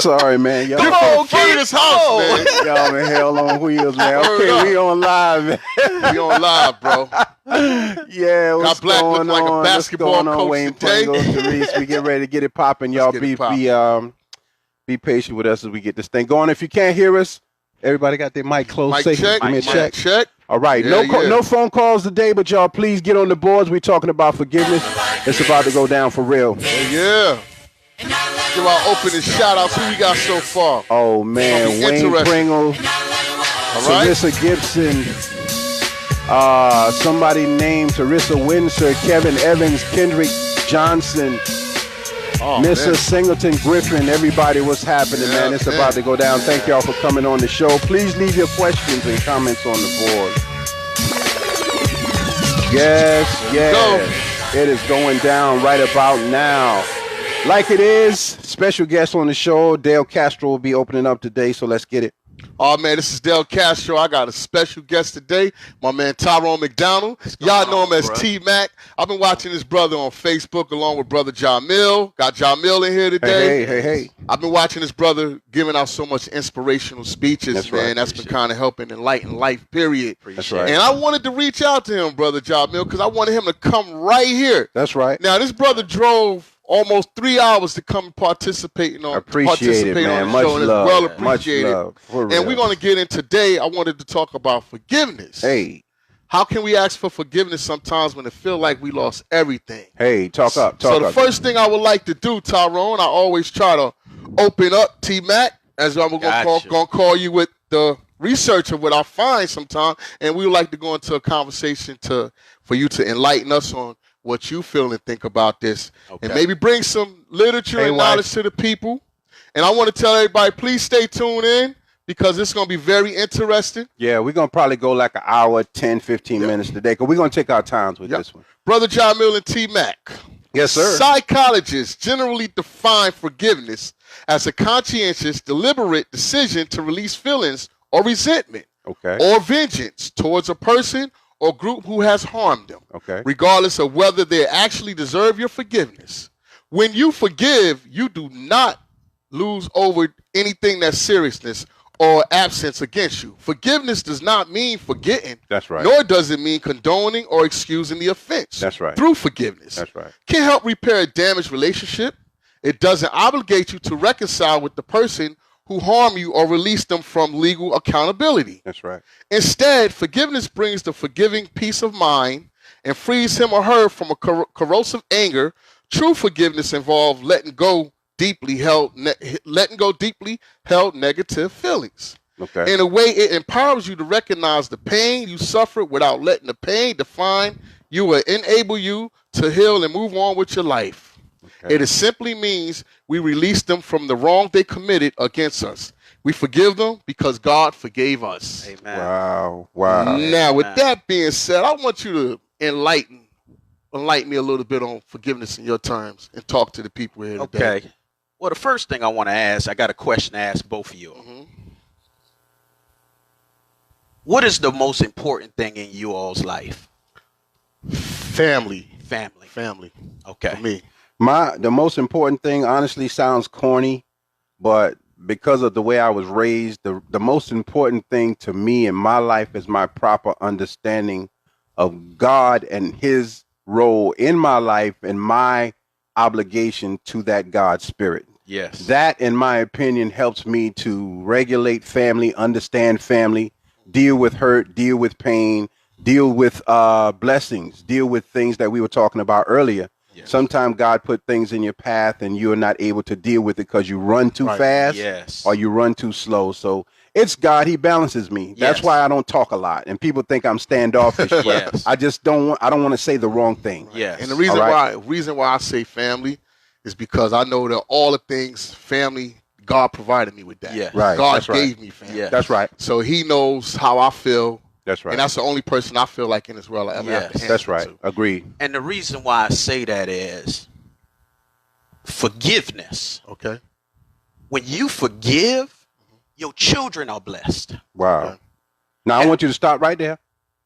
Sorry, man. Y'all, Come on, get this house, man. y'all in hell on wheels, man. Okay, we on live, man. We on live, bro. Yeah, what's Got Black going look like a on? basketball what's going on, coach Wayne today? Pringle, Therese, we get ready to get it popping. Y'all be patient with us as we get this thing going. If you can't hear us, everybody got their mic close. Mic Say, check. give me a Mic check. All right, Yeah, no phone calls today, but y'all please get on the boards. We're talking about forgiveness. It's about to go down for real. Yeah. Give our opening shout outs. Who we got so far? Oh man, It's gonna be Wayne interesting. Pringle, All right. Teresa Gibson, somebody named Teresa Windsor, Kevin Evans, Kendrick Johnson, Oh, Mr. man. Singleton Griffin. Everybody, what's happening, Yeah, man? It's man. about to go down. Thank y'all for coming on the show. Please leave your questions and comments on the board. Yes. It is going down right about now. Like it is, special guest on the show, Dale Castro will be opening up today, so let's get it. Oh, man, this is Del Castro. I got a special guest today, my man Tyrone McDonald. Y'all know him as T-Mac. I've been watching this brother on Facebook along with brother Jamil. Got Jamil in here today. Hey. I've been watching this brother giving out so much inspirational speeches, That's man. right. That's been kind of helping enlighten life, period. That's right. And I wanted to reach out to him, brother Jamil, because I wanted him to come right here. That's right. Now, this brother drove almost 3 hours to come participate on Appreciate it, man. on the Much show, and it's love. well Much appreciated. love. For And real. we're going to get in today. I wanted to talk about forgiveness. Hey, How can we ask for forgiveness sometimes when it feel like we lost everything? talk up. So the first thing I would like to do, Tyrone, I always try to open up T-Mac, as I'm going to call you with the research of what I find sometimes, and we would like to go into a conversation for you to enlighten us on what you feel and think about this, and maybe bring some literature and knowledge to the people. And I want to tell everybody, please stay tuned in, because it's going to be very interesting. Yeah, we're going to probably go like an hour, 10, 15 minutes today, because we're going to take our times with this one. Brother Jamil and T-Mac. Yes, sir. Psychologists generally define forgiveness as a conscientious, deliberate decision to release feelings or resentment or vengeance towards a person or group who has harmed them, regardless of whether they actually deserve your forgiveness. When you forgive, you do not lose over anything that's seriousness or absence against you. Forgiveness does not mean forgetting. That's right. Nor does it mean condoning or excusing the offense. That's right. Through forgiveness. That's right. Can help repair a damaged relationship. It doesn't obligate you to reconcile with the person who harmed you or release them from legal accountability. That's right. Instead, forgiveness brings the forgiving peace of mind and frees him or her from a corrosive anger. True forgiveness involves letting go deeply held negative feelings. In a way, it empowers you to recognize the pain you suffered without letting the pain define you or enable you to heal and move on with your life. It simply means we release them from the wrong they committed against us. We forgive them because God forgave us. Amen. Wow. Now, with that being said, I want you to enlighten me a little bit on forgiveness in your terms and talk to the people here today. Okay. Well, the first thing I want to ask, I got a question to ask both of you. What is the most important thing in you all's life? Family. Okay. For me. The most important thing, honestly, sounds corny, but because of the way I was raised, the most important thing to me in my life is my proper understanding of God and his role in my life and my obligation to that God spirit. Yes. That, in my opinion, helps me to regulate family, understand family, deal with hurt, deal with pain, deal with blessings, deal with things that we were talking about earlier. Yes. Sometimes God put things in your path and you're not able to deal with it because you run too fast or you run too slow. So it's God. He balances me. That's why I don't talk a lot. And people think I'm standoffish. But I just don't want to say the wrong thing. Yes. And the reason why I say family is because I know that all the things family, God provided me with that. Yes. Right. God gave me family. Yes. That's right. So he knows how I feel. That's right. And that's the only person I feel like in this world I ever have to answer That's right. to. Agreed. And the reason why I say that is forgiveness. Okay. When you forgive, your children are blessed. Wow. Okay. Now, I want you to stop right there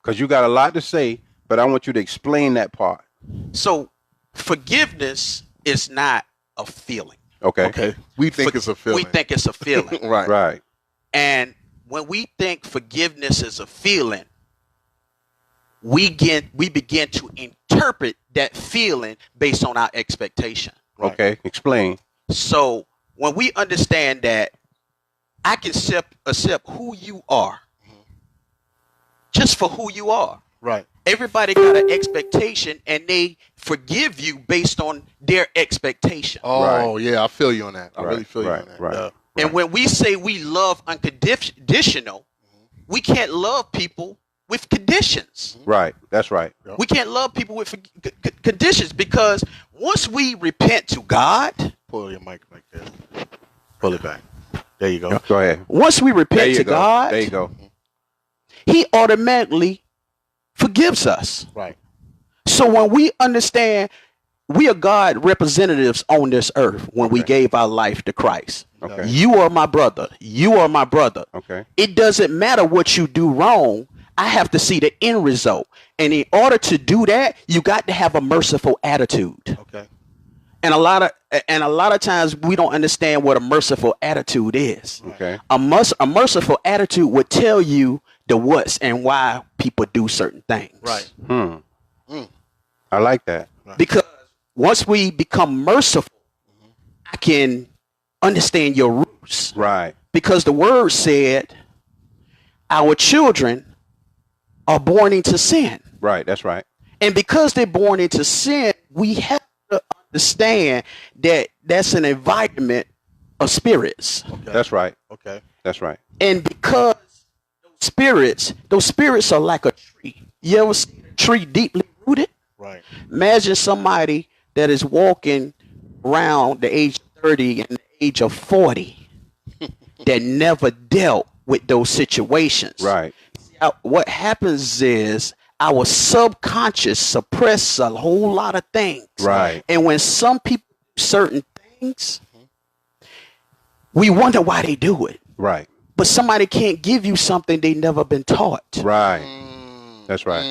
because you got a lot to say, but I want you to explain that part. So forgiveness is not a feeling. Okay. We think it's a feeling. We think it's a feeling. Right. Right. And when we think forgiveness is a feeling, we begin to interpret that feeling based on our expectation. Right. Okay. Explain. So when we understand that I can accept who you are, just for who you are. Right. Everybody got an expectation, and they forgive you based on their expectation. Oh, Right. yeah, I feel you on that. I Right, really feel you right, on that. right. Yeah. And when we say we love unconditional, we can't love people with conditions. Right. That's right. We can't love people with conditions, because once we repent to God, Pull your mic right there. Pull it back. There you go. Go ahead. once we There repent you to go. God, There you go. He automatically forgives us. Right. So when we understand we are God representatives on this earth, when we gave our life to Christ. Okay. You are my brother. You are my brother. Okay. It doesn't matter what you do wrong. I have to see the end result. And in order to do that, you got to have a merciful attitude. Okay. And a lot of times we don't understand what a merciful attitude is. Okay. A merciful attitude would tell you the what's and why people do certain things. Right. I like that. Because once we become merciful, I can understand your roots. Right. Because the word said our children are born into sin. Right. That's right. And because they're born into sin, we have to understand that that's an environment of spirits. Okay. That's right. Okay. That's right. And because those spirits are like a tree. You ever see a tree deeply rooted? Right. Imagine somebody that is walking around the age of 30 and the age of 40 that never dealt with those situations. Right. What happens is our subconscious suppress a whole lot of things. Right. And when some people do certain things, we wonder why they do it. Right. But somebody can't give you something they never been taught. Right. That's right.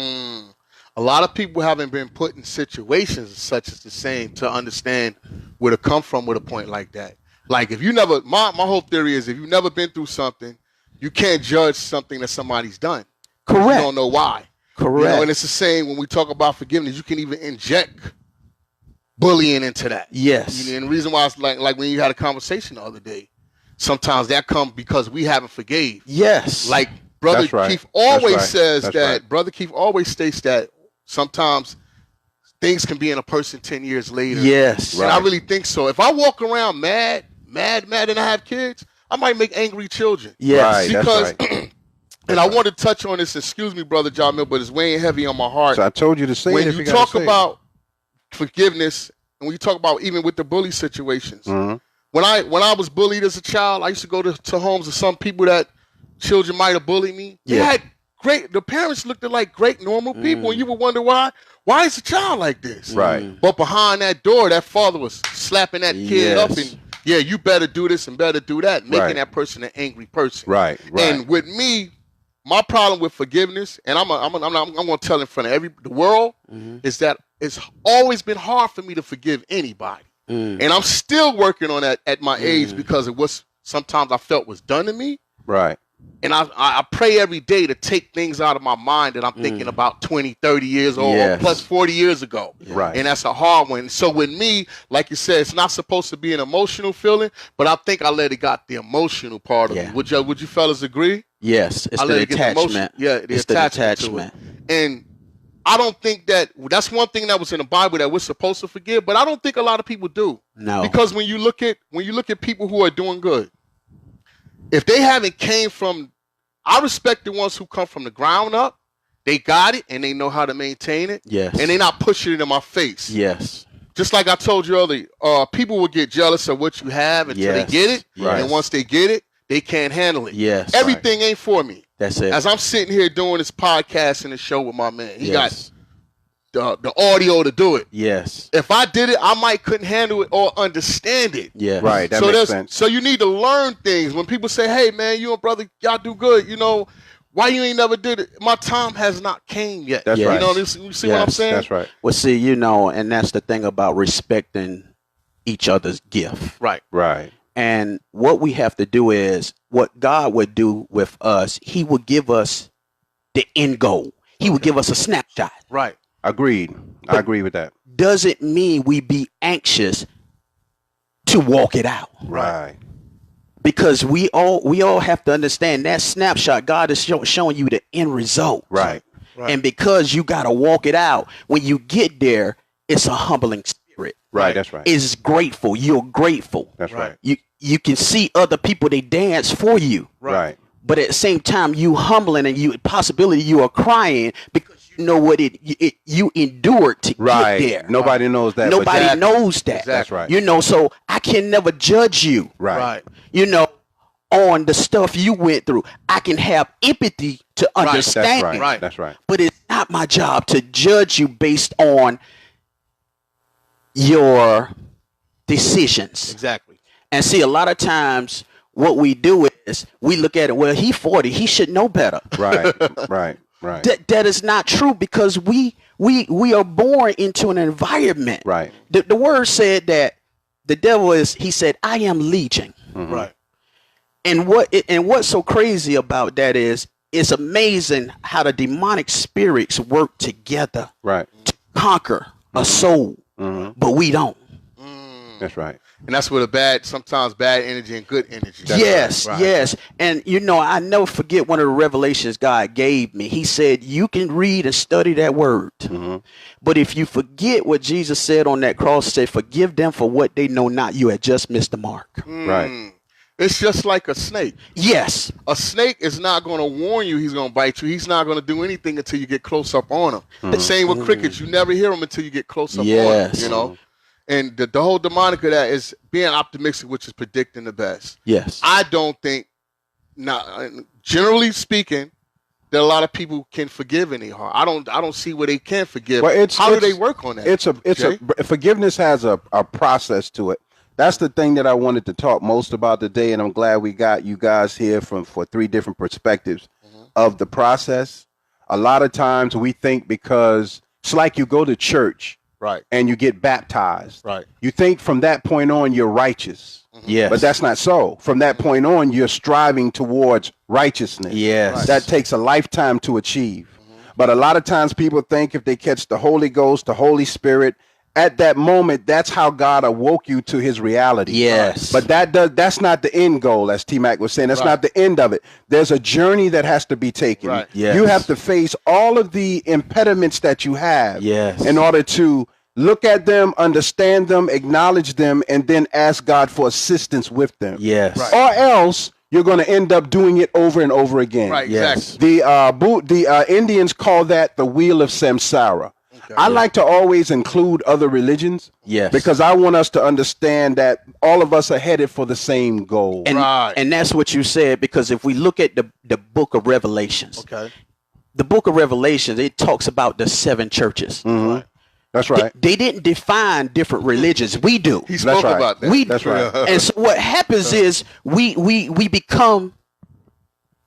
A lot of people haven't been put in situations such as the same to understand where to come from with a point like that. Like if you never, my whole theory is if you've never been through something, you can't judge something that somebody's done. Correct. You don't know why. Correct. You know, and it's the same when we talk about forgiveness. You can even inject bullying into that. Yes. You know, and the reason why it's like when you had a conversation the other day, sometimes that comes because we haven't forgave. Yes. Like Brother That's right. Keith always That's right. says That's that. right. Brother Keith always states that sometimes things can be in a person 10 years later. Yes. And I really think so. If I walk around mad, and I have kids, I might make angry children. Yes. Right. Because, That's right. and I want to touch on this, excuse me, Brother John Mill, but it's weighing heavy on my heart. So I told you to say When it if you gotta talk say it. about forgiveness, and when you talk about even with the bully situations, Mhm. when I was bullied as a child, I used to go to homes of some people that children might have bullied me. They Yeah. had the parents looked like great normal people, and you would wonder why is the child like this? Right. But behind that door, that father was slapping that kid up and, yeah, you better do this and better do that, making Right. that person an angry person. Right. Right. And with me, my problem with forgiveness, and I'm going to tell in front of the world, is that it's always been hard for me to forgive anybody. And I'm still working on that at my age because it was sometimes I felt was done to me. Right. And I pray every day to take things out of my mind that I'm thinking about 20, 30 years old, Yes. or plus 40 years ago. Right. And that's a hard one. So with me, like you said, it's not supposed to be an emotional feeling, but I think I let it got the emotional part of Yeah. it. Would you fellas agree? Yes. It's I the let it get the emotion. attachment. Yeah, the It's attachment to it. And I don't think that's one thing that was in the Bible that we're supposed to forgive, but I don't think a lot of people do. No. Because when you look at people who are doing good, if they haven't came from, I respect the ones who come from the ground up. They got it and they know how to maintain it. Yes. And they're not pushing it in my face. Yes. Just like I told you earlier, people will get jealous of what you have until Yes. they get it. Right. And once they get it, they can't handle it. Yes. Everything ain't for me. That's it. As I'm sitting here doing this podcast and the show with my man, he Yes. got the audio to do it. Yes. If I did it, I might couldn't handle it or understand it. Yes. Right. That so makes sense. So you need to learn things. When people say, "Hey, man, you and brother, y'all do good," why you ain't never did it? My time has not came yet. That's Yes. right. You see what I'm Yes. saying? That's right. Well, see, and that's the thing about respecting each other's gift. Right. Right. And what we have to do is what God would do with us. He would give us the end goal. He would give us a snapshot. Right. Agreed. I agree with that. Doesn't mean we be anxious to walk it out. Right. Because we all have to understand that snapshot, God is showing you the end result. Right. And because you got to walk it out, when you get there, it's a humbling spirit. Right. That's right. It's grateful. You're grateful. That's right. You can see other people, they dance for you. Right. But at the same time, you humbling and you are crying because you know what you endured to Right. get there. Nobody knows that. but Nobody that- knows that. That's right. You know, so I can never judge you. Right. You know, on the stuff you went through. I can have empathy to That's understand. right. Right. That's right. But it's not my job to judge you based on your decisions. Exactly. And see, a lot of times what we do is we look at it, well, he 40, he should know better. Right. Right. Right. That is not true because we are born into an environment. Right. The word said that the devil he said, I am legion. Mm-hmm. Right. And what's so crazy about that is it's amazing how the demonic spirits work together Right. to conquer a soul, but we don't. That's right. And that's where sometimes bad energy and good energy. Yes, right. yes. And I never forget one of the revelations God gave me. He said, you can read and study that word. But if you forget what Jesus said on that cross, said, forgive them for what they know not, you had just missed the mark. Right. It's just like a snake. Yes. A snake is not going to warn you he's going to bite you. He's not going to do anything until you get close up on him. The same with crickets. You never hear them until you get close up on them, Yes. you know? And the whole demonic of that is being optimistic, which is predicting the best. Yes. I don't think, generally speaking, that a lot of people can forgive any harm. I don't see where they can forgive. Well, How do they work on that? Forgiveness has a process to it. That's the thing that I wanted to talk most about today, and I'm glad we got you guys here for 3 different perspectives of the process. A lot of times we think because it's like you go to church, Right. and you get baptized. Right. You think from that point on you're righteous. Yes. But that's not so. From that point on, you're striving towards righteousness. Yes. That takes a lifetime to achieve. But a lot of times people think if they catch the Holy Ghost, the Holy Spirit, at that moment, that's how God awoke you to his reality. Yes. But that's not the end goal, as T-Mac was saying. That's not the end of it. There's a journey that has to be taken. Right. Yes. You have to face all of the impediments that you have Yes. in order to look at them, understand them, acknowledge them, and then ask God for assistance with them. Yes. Right. Or else you're going to end up doing it over and over again. Right, Yes. exactly. The Indians call that the wheel of samsara. I like to always include other religions. Yes. Because I want us to understand that all of us are headed for the same goal. And, Right. and that's what you said, because if we look at the book of Revelations, Okay. the book of Revelations, it talks about the 7 churches. Right. That's right. They didn't define different religions. We do. He spoke right. about that. We That's right. And so what happens is we become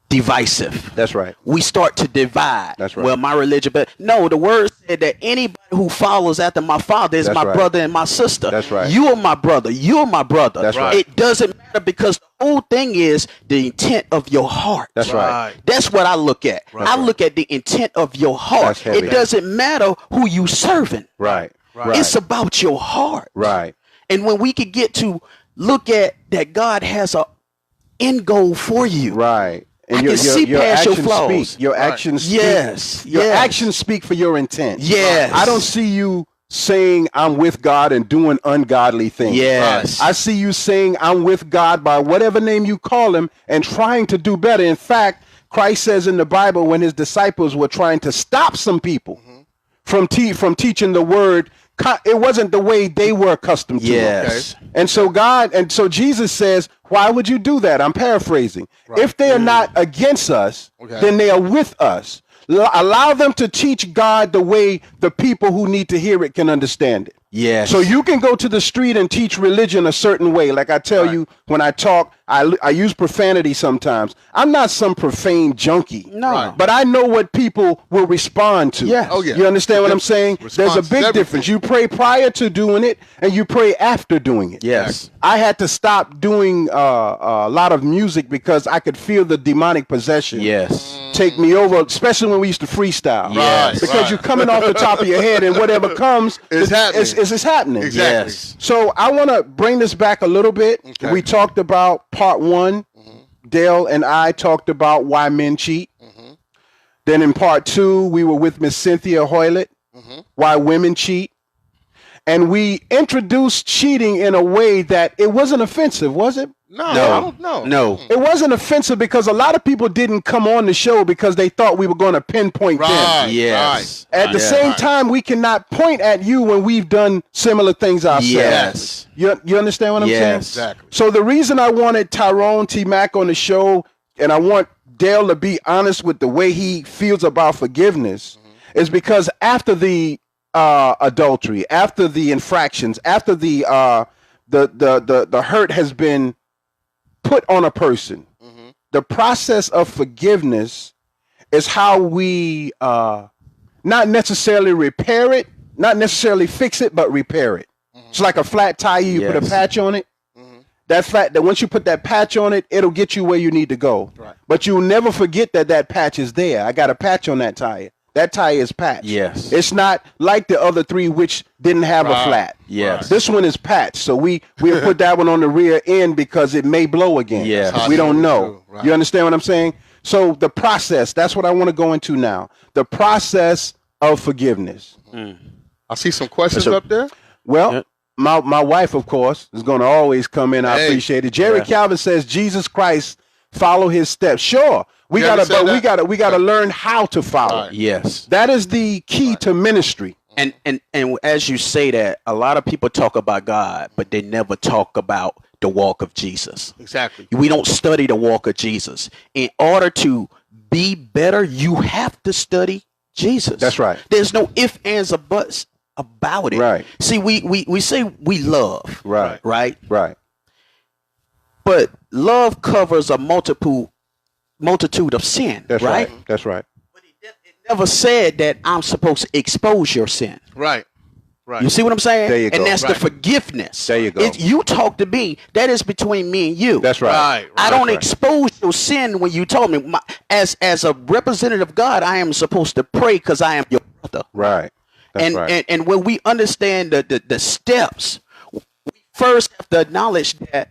divisive. That's right. We start to divide. That's right. Well, my religion, but no, the word said that anybody who follows after my father is That's my right. brother and my sister. That's right. You are my brother. You are my brother. That's right. It doesn't matter, because the whole thing is the intent of your heart. That's right. That's what I look at. I look at the intent of your heart. That's heavy. It doesn't matter who you serving. Right. Right. It's about your heart. Right. And when we could get to look at that God has a end goal for you. Right. And I can see past your flaws. speak. Your actions speak. Yes. Your yes. actions speak for your intent. Yes. I don't see you saying I'm with God and doing ungodly things. Yes. I see you saying I'm with God by whatever name you call him and trying to do better. In fact, Christ says in the Bible, when his disciples were trying to stop some people from teaching the word, it wasn't the way they were accustomed to. Yes. Okay? And so Jesus says, why would you do that? I'm paraphrasing. Right. If they are not against us, then they are with us. Allow them to teach God the way the people who need to hear it can understand it. Yes. So you can go to the street and teach religion a certain way. Like I tell you, when I talk, I use profanity sometimes. I'm not some profane junkie. No. Right. But I know what people will respond to. Yes. Oh, yeah. You understand what I'm saying? There's a big difference. You pray prior to doing it, and you pray after doing it. Yes. I had to stop doing a lot of music because I could feel the demonic possession. Yes. Take me over, especially when we used to freestyle. Yes. Because you're coming off the top of your head, and whatever comes It's happening. It's happening. Exactly. Yes. So I want to bring this back a little bit. Okay. We talked about part 1. Dale and I talked about why men cheat. Then in part 2, we were with Miss Cynthia Hoylett, why women cheat. And we introduced cheating in a way that it wasn't offensive, was it? No, I don't know. No. It wasn't offensive because a lot of people didn't come on the show because they thought we were going to pinpoint them. Right. Yes. At the same time, we cannot point at you when we've done similar things ourselves. Yes. You understand what I'm saying? Yes. Exactly. So the reason I wanted Tyrone T. Mack on the show, and I want Dale to be honest with the way he feels about forgiveness, is because after the adultery, after the infractions, after the hurt has been put on a person, the process of forgiveness is how we not necessarily repair it, not necessarily fix it, but repair it. It's like a flat tire, you put a patch on it. That once you put that patch on it, it'll get you where you need to go. Right. But you'll never forget that patch is there. I got a patch on that tire. That tire is patched. Yes. It's not like the other 3 which didn't have a flat. Yes. This one is patched. So we'll put that one on the rear end because it may blow again. Yes. We don't know. Right. You understand what I'm saying? So the process, that's what I want to go into now. The process of forgiveness. I see some questions up there. Well, my wife, of course, is going to always come in. I appreciate it. Jerry Calvin says Jesus Christ follow his steps. Sure. We gotta learn how to follow. Right. Yes. That is the key to ministry. And as you say that, a lot of people talk about God, but they never talk about the walk of Jesus. Exactly. We don't study the walk of Jesus. In order to be better, you have to study Jesus. That's right. There's no ifs, ands, or buts about it. Right. See, we say we love. Right. Right. Right. But love covers a multitude of sin. That's right. That's right. But it never said that I'm supposed to expose your sin. Right. Right. You see what I'm saying? There you go. And that's the Right. forgiveness. There you go. You talk to me. That is between me and you. That's right. I don't That's right. expose your sin when you told me. As a representative of God, I am supposed to pray because I am your brother. Right. That's right. And when we understand the steps, we first have to acknowledge that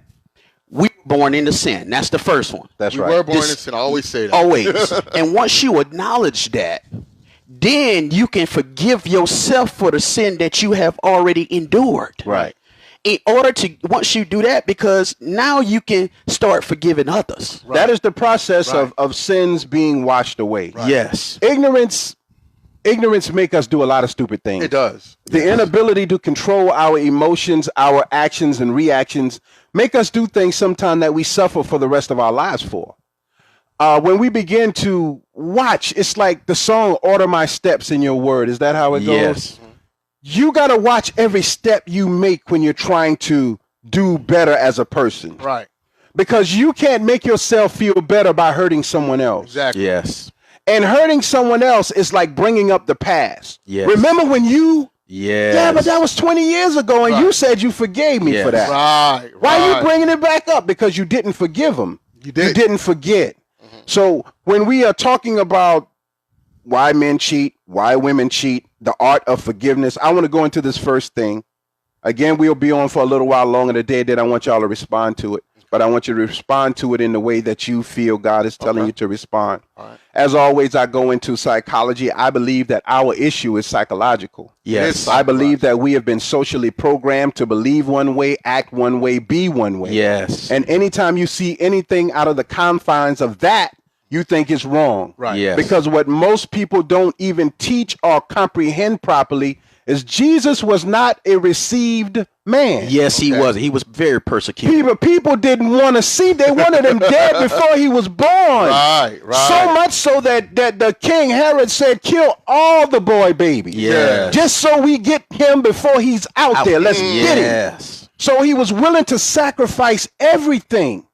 we were born into sin. That's the first one. That's We right. were born in sin. I always say that. Always. And once you acknowledge that, then you can forgive yourself for the sin that you have already endured. Right. In order to, once you do that, because now you can start forgiving others. Right. That is the process Right. of sins being washed away. Right. Yes. Ignorance make us do a lot of stupid things. It does. The inability to control our emotions, our actions and reactions make us do things sometimes that we suffer for the rest of our lives for. When we begin to watch, it's like the song Order My Steps in Your Word. Is that how it goes? Yes. You got to watch every step you make when you're trying to do better as a person. Right. Because you can't make yourself feel better by hurting someone else. Exactly. Yes. And hurting someone else is like bringing up the past. Yes. Remember when you... Yes. Yeah, but that was 20 years ago, and you said you forgave me Yes. for that. Right. Why are you right. bringing it back up? Because you didn't forgive him. You did. You didn't forget. So when we are talking about why men cheat, why women cheat, the art of forgiveness, I want to go into this first thing. Again, we'll be on for a little while longer today. Then I want y'all to respond to it. But I want you to respond to it in the way that you feel God is telling you to respond. Right. As always, I go into psychology. I believe that our issue is psychological. Yes. I believe that we have been socially programmed to believe one way, act one way, be one way. Yes. And anytime you see anything out of the confines of that, you think it's wrong. Right. Yes. Because what most people don't even teach or comprehend properly is Jesus was not a received man. Yes, he was. He was very persecuted. People didn't want to see. They wanted him dead before he was born. Right. Right. So much so that the king Herod said, kill all the boy babies. Yes. Just so we get him before he's out there. Let's get him. Yes. So he was willing to sacrifice everything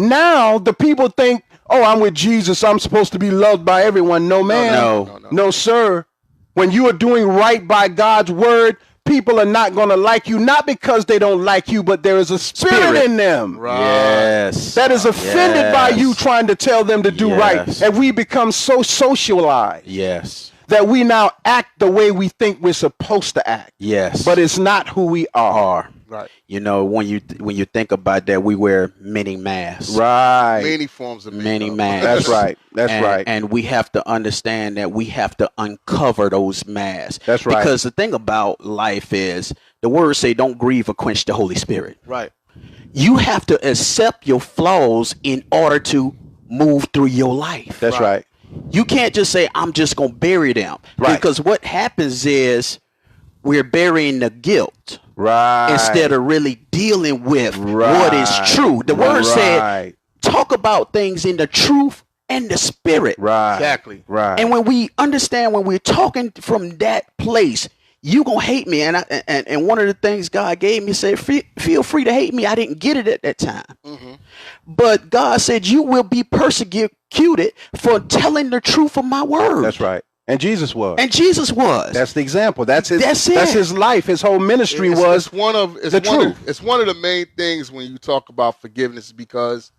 Now the people think, oh, I'm with Jesus, I'm supposed to be loved by everyone. No, man. No, sir. When you are doing right by God's word, people are not going to like you, not because they don't like you, but there is a spirit in them. Right. Yes. That is offended by you trying to tell them to do right. And we become so socialized. Yes. That we now act the way we think we're supposed to act. Yes. But it's not who we are. Right. You know, when you think about that, we wear many masks. Right. Many forms of many masks. That's right. That's right. And we have to understand that we have to uncover those masks. That's right. Because the thing about life is the words say, "Don't grieve or quench the Holy Spirit." Right. You have to accept your flaws in order to move through your life. That's right. You can't just say, "I'm just gonna bury them." Right. Because what happens is we're burying the guilt. Right. Instead of really dealing with what is true. The word said, talk about things in the truth and the spirit. Right. Exactly. Right. And when we understand, when we're talking from that place, you gonna hate me. And one of the things God gave me said, feel free to hate me. I didn't get it at that time. Mm-hmm. But God said, you will be persecuted for telling the truth of my word. That's right. And Jesus was. That's the example. That's his. That's his life. His whole ministry was the truth. It's one of the main things when you talk about forgiveness, because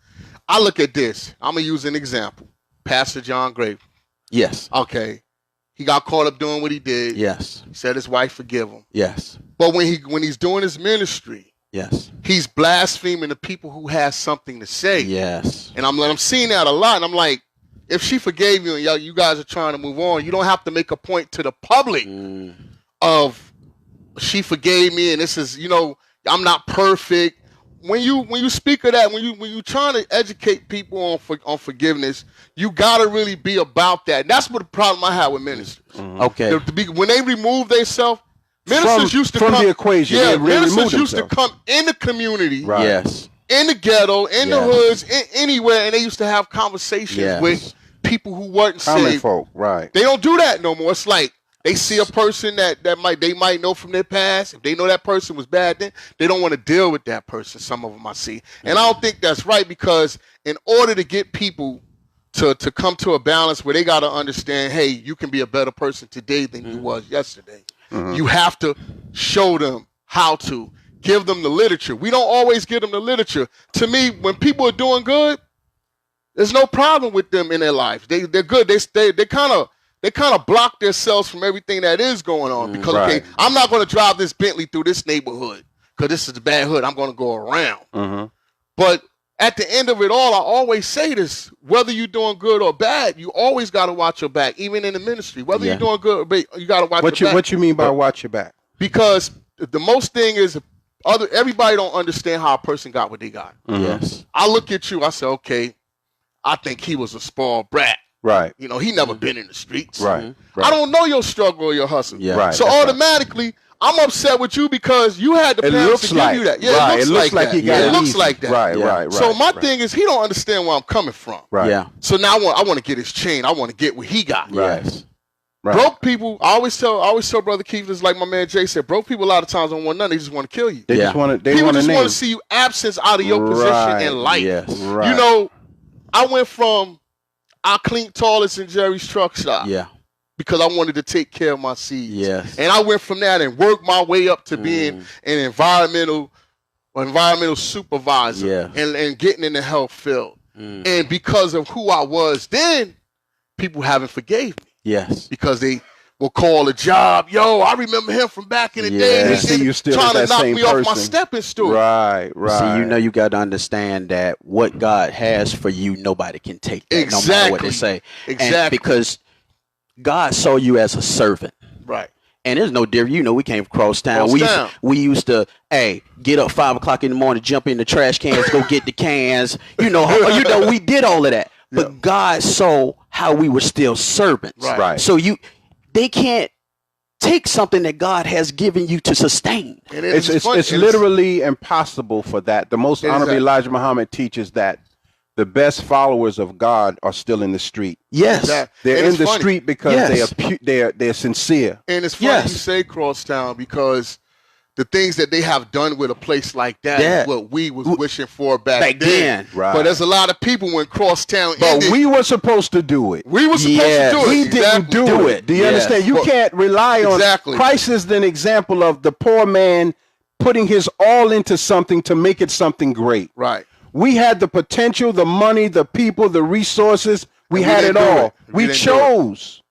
I look at this. I'm gonna use an example. Pastor John Gray. Yes. Okay. He got caught up doing what he did. Yes. He said his wife forgive him. Yes. But when he's doing his ministry, yes, he's blaspheming the people who has something to say. Yes. And I'm seeing that a lot, and I'm like, if she forgave you and you guys are trying to move on, you don't have to make a point to the public of she forgave me and this is, I'm not perfect. When you speak of that, when you trying to educate people on forgiveness, you gotta really be about that. And that's what the problem I have with ministers. Mm-hmm. Okay. When they remove themselves, ministers used to from come the equation. Yeah, ministers used to come in the community. Right. Yes. In the ghetto, in the hoods, anywhere, and they used to have conversations with people who weren't saved. Folk, right? They don't do that no more. It's like they see a person that they might know from their past. If they know that person was bad, then they don't want to deal with that person. Some of them I see, and I don't think that's right, because in order to get people to come to a balance where they got to understand, hey, you can be a better person today than you was yesterday. Mm-hmm. You have to show them how to. Give them the literature. We don't always give them the literature. To me, when people are doing good, there's no problem with them in their life. They're good. They kind of block themselves from everything that is going on, because okay, I'm not going to drive this Bentley through this neighborhood because this is a bad hood. I'm going to go around. Mm-hmm. But at the end of it all, I always say this: whether you're doing good or bad, you always got to watch your back, even in the ministry. Whether you're doing good or bad, you got to watch your back. What you mean by watch your back? Because the most thing is, everybody don't understand how a person got what they got. Mm-hmm. Yes. I look at you, I say, okay, I think he was a spoiled brat. Right. He never been in the streets. Right. I don't know your struggle or your hustle. Yeah. Right. So automatically, I'm upset with you because you had the parents to give you that. Yeah, it looks like he got it looks like that. Right. So my thing is, he don't understand where I'm coming from. Right. Yeah. So now I want to get his chain. I want to get what he got. Yes. Right. Broke people, I always tell Brother Keith, this like my man Jay said, broke people a lot of times don't want nothing, they just want to kill you. They just want to. People just want to see you absence out of your position in life. Yes. Right. I went from I cleaned toilets in Jerry's truck stop. Yeah. Because I wanted to take care of my seeds. Yes. And I went from that and worked my way up to being an environmental supervisor and getting in the health field. And because of who I was then, people haven't forgave me. Yes. Because they will call a job. Yo, I remember him from back in the day. They see you still trying as to that knock same me person. off my stepping stool. Right. See, you got to understand that what God has for you, nobody can take that, no matter what they say. Exactly. And because God saw you as a servant. Right. And there's no difference. We came from crosstown. We used to, get up 5 o'clock in the morning, jump in the trash cans, go get the cans. We did all of that. But God saw how we were still servants. Right. So they can't take something that God has given you to sustain. It's literally impossible for that. The most honorable Elijah Muhammad teaches that the best followers of God are still in the street. Yes. They're in the street because they're sincere. And it's funny you say crosstown, because the things that they have done with a place like that is what we was wishing for back then. Right. But there's a lot of people when Crosstown But ended, we were supposed to do it. we were supposed to do it. We didn't do it. Do you understand? You can't rely on Christ is an example of the poor man putting his all into something to make it something great. Right. We had the potential, the money, the people, the resources. We had it all. We chose.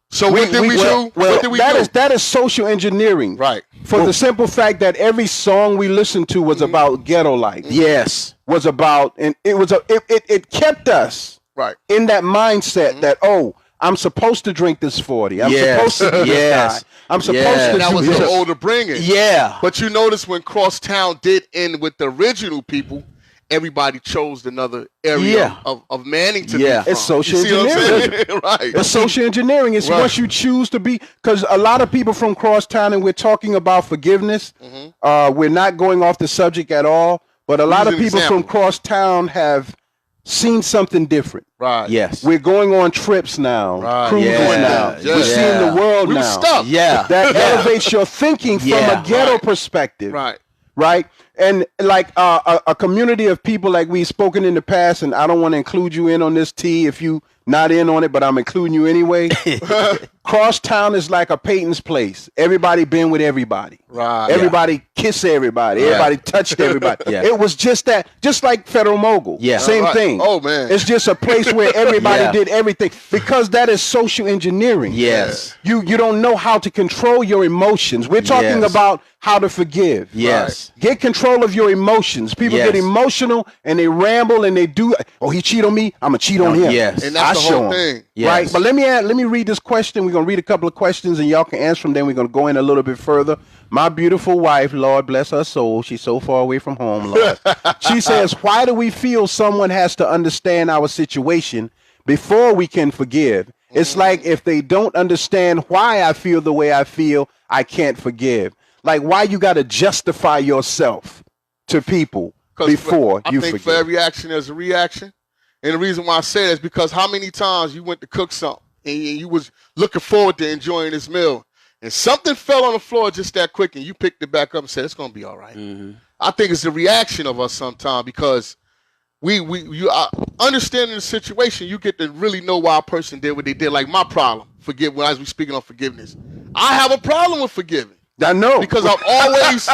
So what did we do? What did we do? That is social engineering. Right. For the simple fact that every song we listened to was about ghetto life. Yes. Was about, and it kept us in that mindset that, I'm supposed to drink this 40. I'm supposed to be this guy. I'm supposed to that do was this. the older bringing. Yeah. But you notice when Crosstown did end with the original people, everybody chose another area of Manning to be from. It's social engineering. Right. But social engineering is once you choose to be, because a lot of people from Crosstown, and we're talking about forgiveness, we're not going off the subject at all, but a lot of people from Crosstown have seen something different. Right. Yes. We're going on trips now, cruising now. We're seeing the world now. Stuck. Yeah. That elevates your thinking from a ghetto perspective. Right. Right. And like a community of people like we've spoken in the past, and I don't want to include you in on this, T, if you not in on it, but I'm including you anyway. Crosstown is like a Peyton's place. Everybody been with everybody. Right. Everybody kiss everybody. Everybody touched everybody. It was just that, just like Federal Mogul. Same thing. Oh, man. It's just a place where everybody did everything, because that is social engineering. Yes. You don't know how to control your emotions. We're talking about how to forgive. Yes. Get control of your emotions. People get emotional and they ramble and they do. Oh, he cheat on me. I'm gonna cheat on him. Yes. And that's the whole thing. Right. But let me read this question. We're gonna read a couple of questions and y'all can answer them. Then we're gonna go in a little bit further. My beautiful wife, Lord bless her soul. She's so far away from home, Lord. She says, why do we feel someone has to understand our situation before we can forgive? It's like if they don't understand why I feel the way I feel, I can't forgive. Like, why you got to justify yourself to people before you forgive? I think for every action, there's a reaction. And the reason why I say that is because how many times you went to cook something and you was looking forward to enjoying this meal, and something fell on the floor just that quick, and you picked it back up and said, it's going to be all right. I think it's the reaction of us sometimes, because you understanding the situation, you get to really know why a person did what they did. Like my problem, as we speaking on forgiveness, I have a problem with forgiving. I know. Because I've always,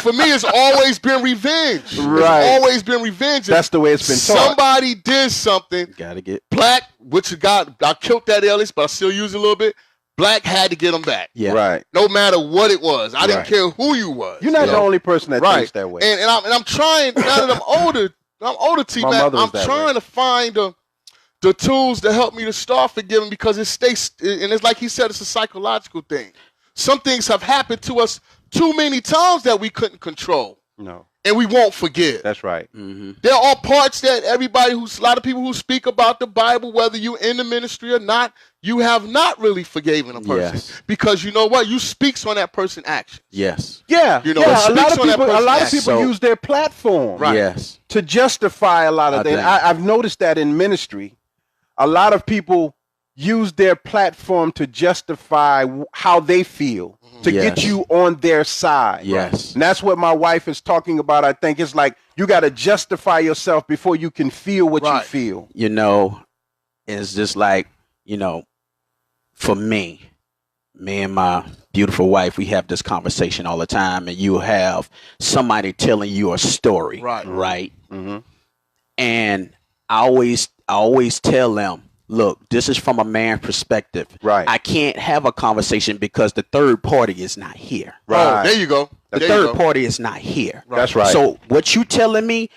for me, it's always been revenge. Right. It's always been revenge. That's the way it's been taught. Somebody did something. Gotta get Black, which I killed that alias, but I still use it a little bit. Black had to get them back. Yeah. Right. No matter what it was. I didn't care who you was. You're not the only person that thinks that way. And I'm trying, now that I'm older, T-Mac, I'm trying to find the tools to help me to start forgiving, because it stays, and it's like he said, it's a psychological thing. Some things have happened to us too many times that we couldn't control. No. And we won't forgive. That's right. There are parts that a lot of people who speak about the Bible, whether you're in the ministry or not, you have not really forgiven a person. Yes. Because you know what? You speaks on that person's actions. Yes. Yeah. You know, a lot of people use their platform Yes. to justify a lot of things. I've noticed that in ministry, a lot of people use their platform to justify how they feel, to get you on their side. Yes. And that's what my wife is talking about. I think it's like you got to justify yourself before you can feel what you feel. You know, it's just like, for me and my beautiful wife, we have this conversation all the time, and you have somebody telling you a story. Right. Mm-hmm. And I always tell them, look, this is from a man's perspective. Right. I can't have a conversation because the third party is not here. Right. Oh, there you go. The third party is not here. Right. That's right. So what you telling me,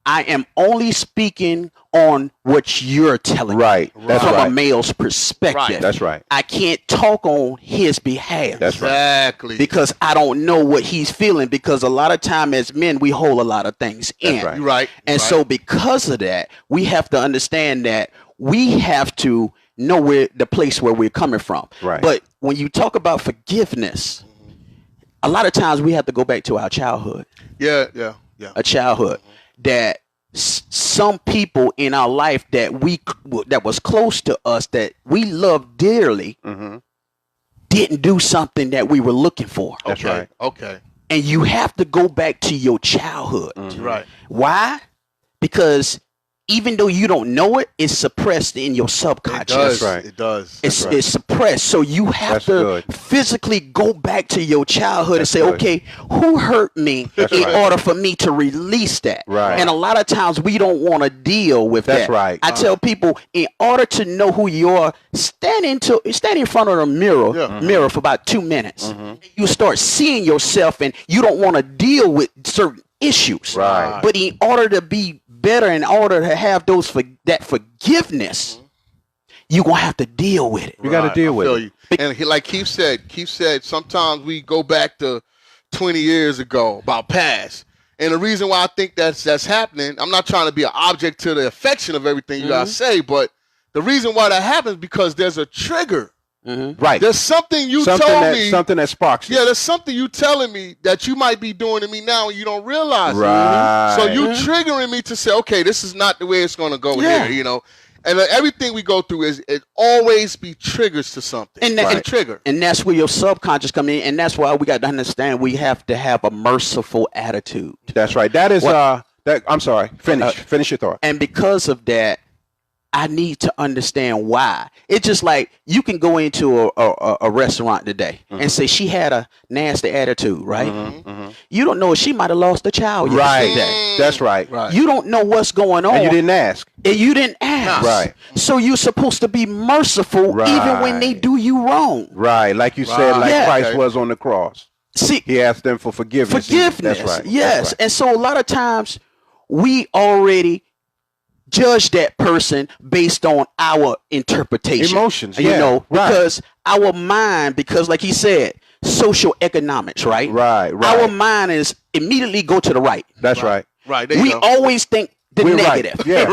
I am only speaking on what you're telling me. That's from right. a male's perspective. Right. That's right. I can't talk on his behalf. That's right. Exactly. Because I don't know what he's feeling, because a lot of time as men, we hold a lot of things in. That's right. You're right. And so because of that, we have to understand that we have to know where the place where we're coming from. Right. But when you talk about forgiveness, a lot of times we have to go back to our childhood. Yeah. A childhood that some people in our life that was close to us, that we love dearly, didn't do something that we were looking for. That's right. Okay. And you have to go back to your childhood. Right. Why? Because even though you don't know it, it's suppressed in your subconscious. It does. That's right. It does. It's suppressed. So you have That's to good. physically go back to your childhood That's and say, good. okay, who hurt me That's in right. order for me to release that? Right. And a lot of times we don't want to deal with That's that. right. I tell people, in order to know who you are, stand in front of a mirror for about 2 minutes. You start seeing yourself, and you don't want to deal with certain issues. Right. But in order to be better, in order to have that forgiveness, you're going to have to deal with it. You got to deal I with feel it. you. And like Keith said, sometimes we go back to 20 years ago about past. And the reason why I think that's happening, I'm not trying to be an object to the affection of everything you guys say, but the reason why that happens because there's a trigger. Right. There's something you something told that, me. Something that sparks you. Yeah, there's something you telling me that you might be doing to me now and you don't realize. Right. So you triggering me to say, okay, this is not the way it's going to go here, you know. And everything we go through it always be triggers to something. And It's a trigger. And that's where your subconscious come in. And that's why we got to understand we have to have a merciful attitude. That's right. That is I'm sorry. Finish your thought. And because of that, I need to understand why. It's just like you can go into a restaurant today and say she had a nasty attitude, right? You don't know if she might have lost a child yesterday. That's right. You don't know what's going on. And you didn't ask. And you didn't ask. Right. So you're supposed to be merciful even when they do you wrong. Right. Like you said, like Yeah. Christ was on the cross. See, He asked them for forgiveness. forgiveness. That's right. Yes. That's right. And so a lot of times we already judge that person based on our interpretation. Emotions, You yeah, know, right. because our mind, because like he said, social economics, right? Right. Our mind is immediately go to the right. That's right. Right. There you We go. always think the We're negative. right. Yeah.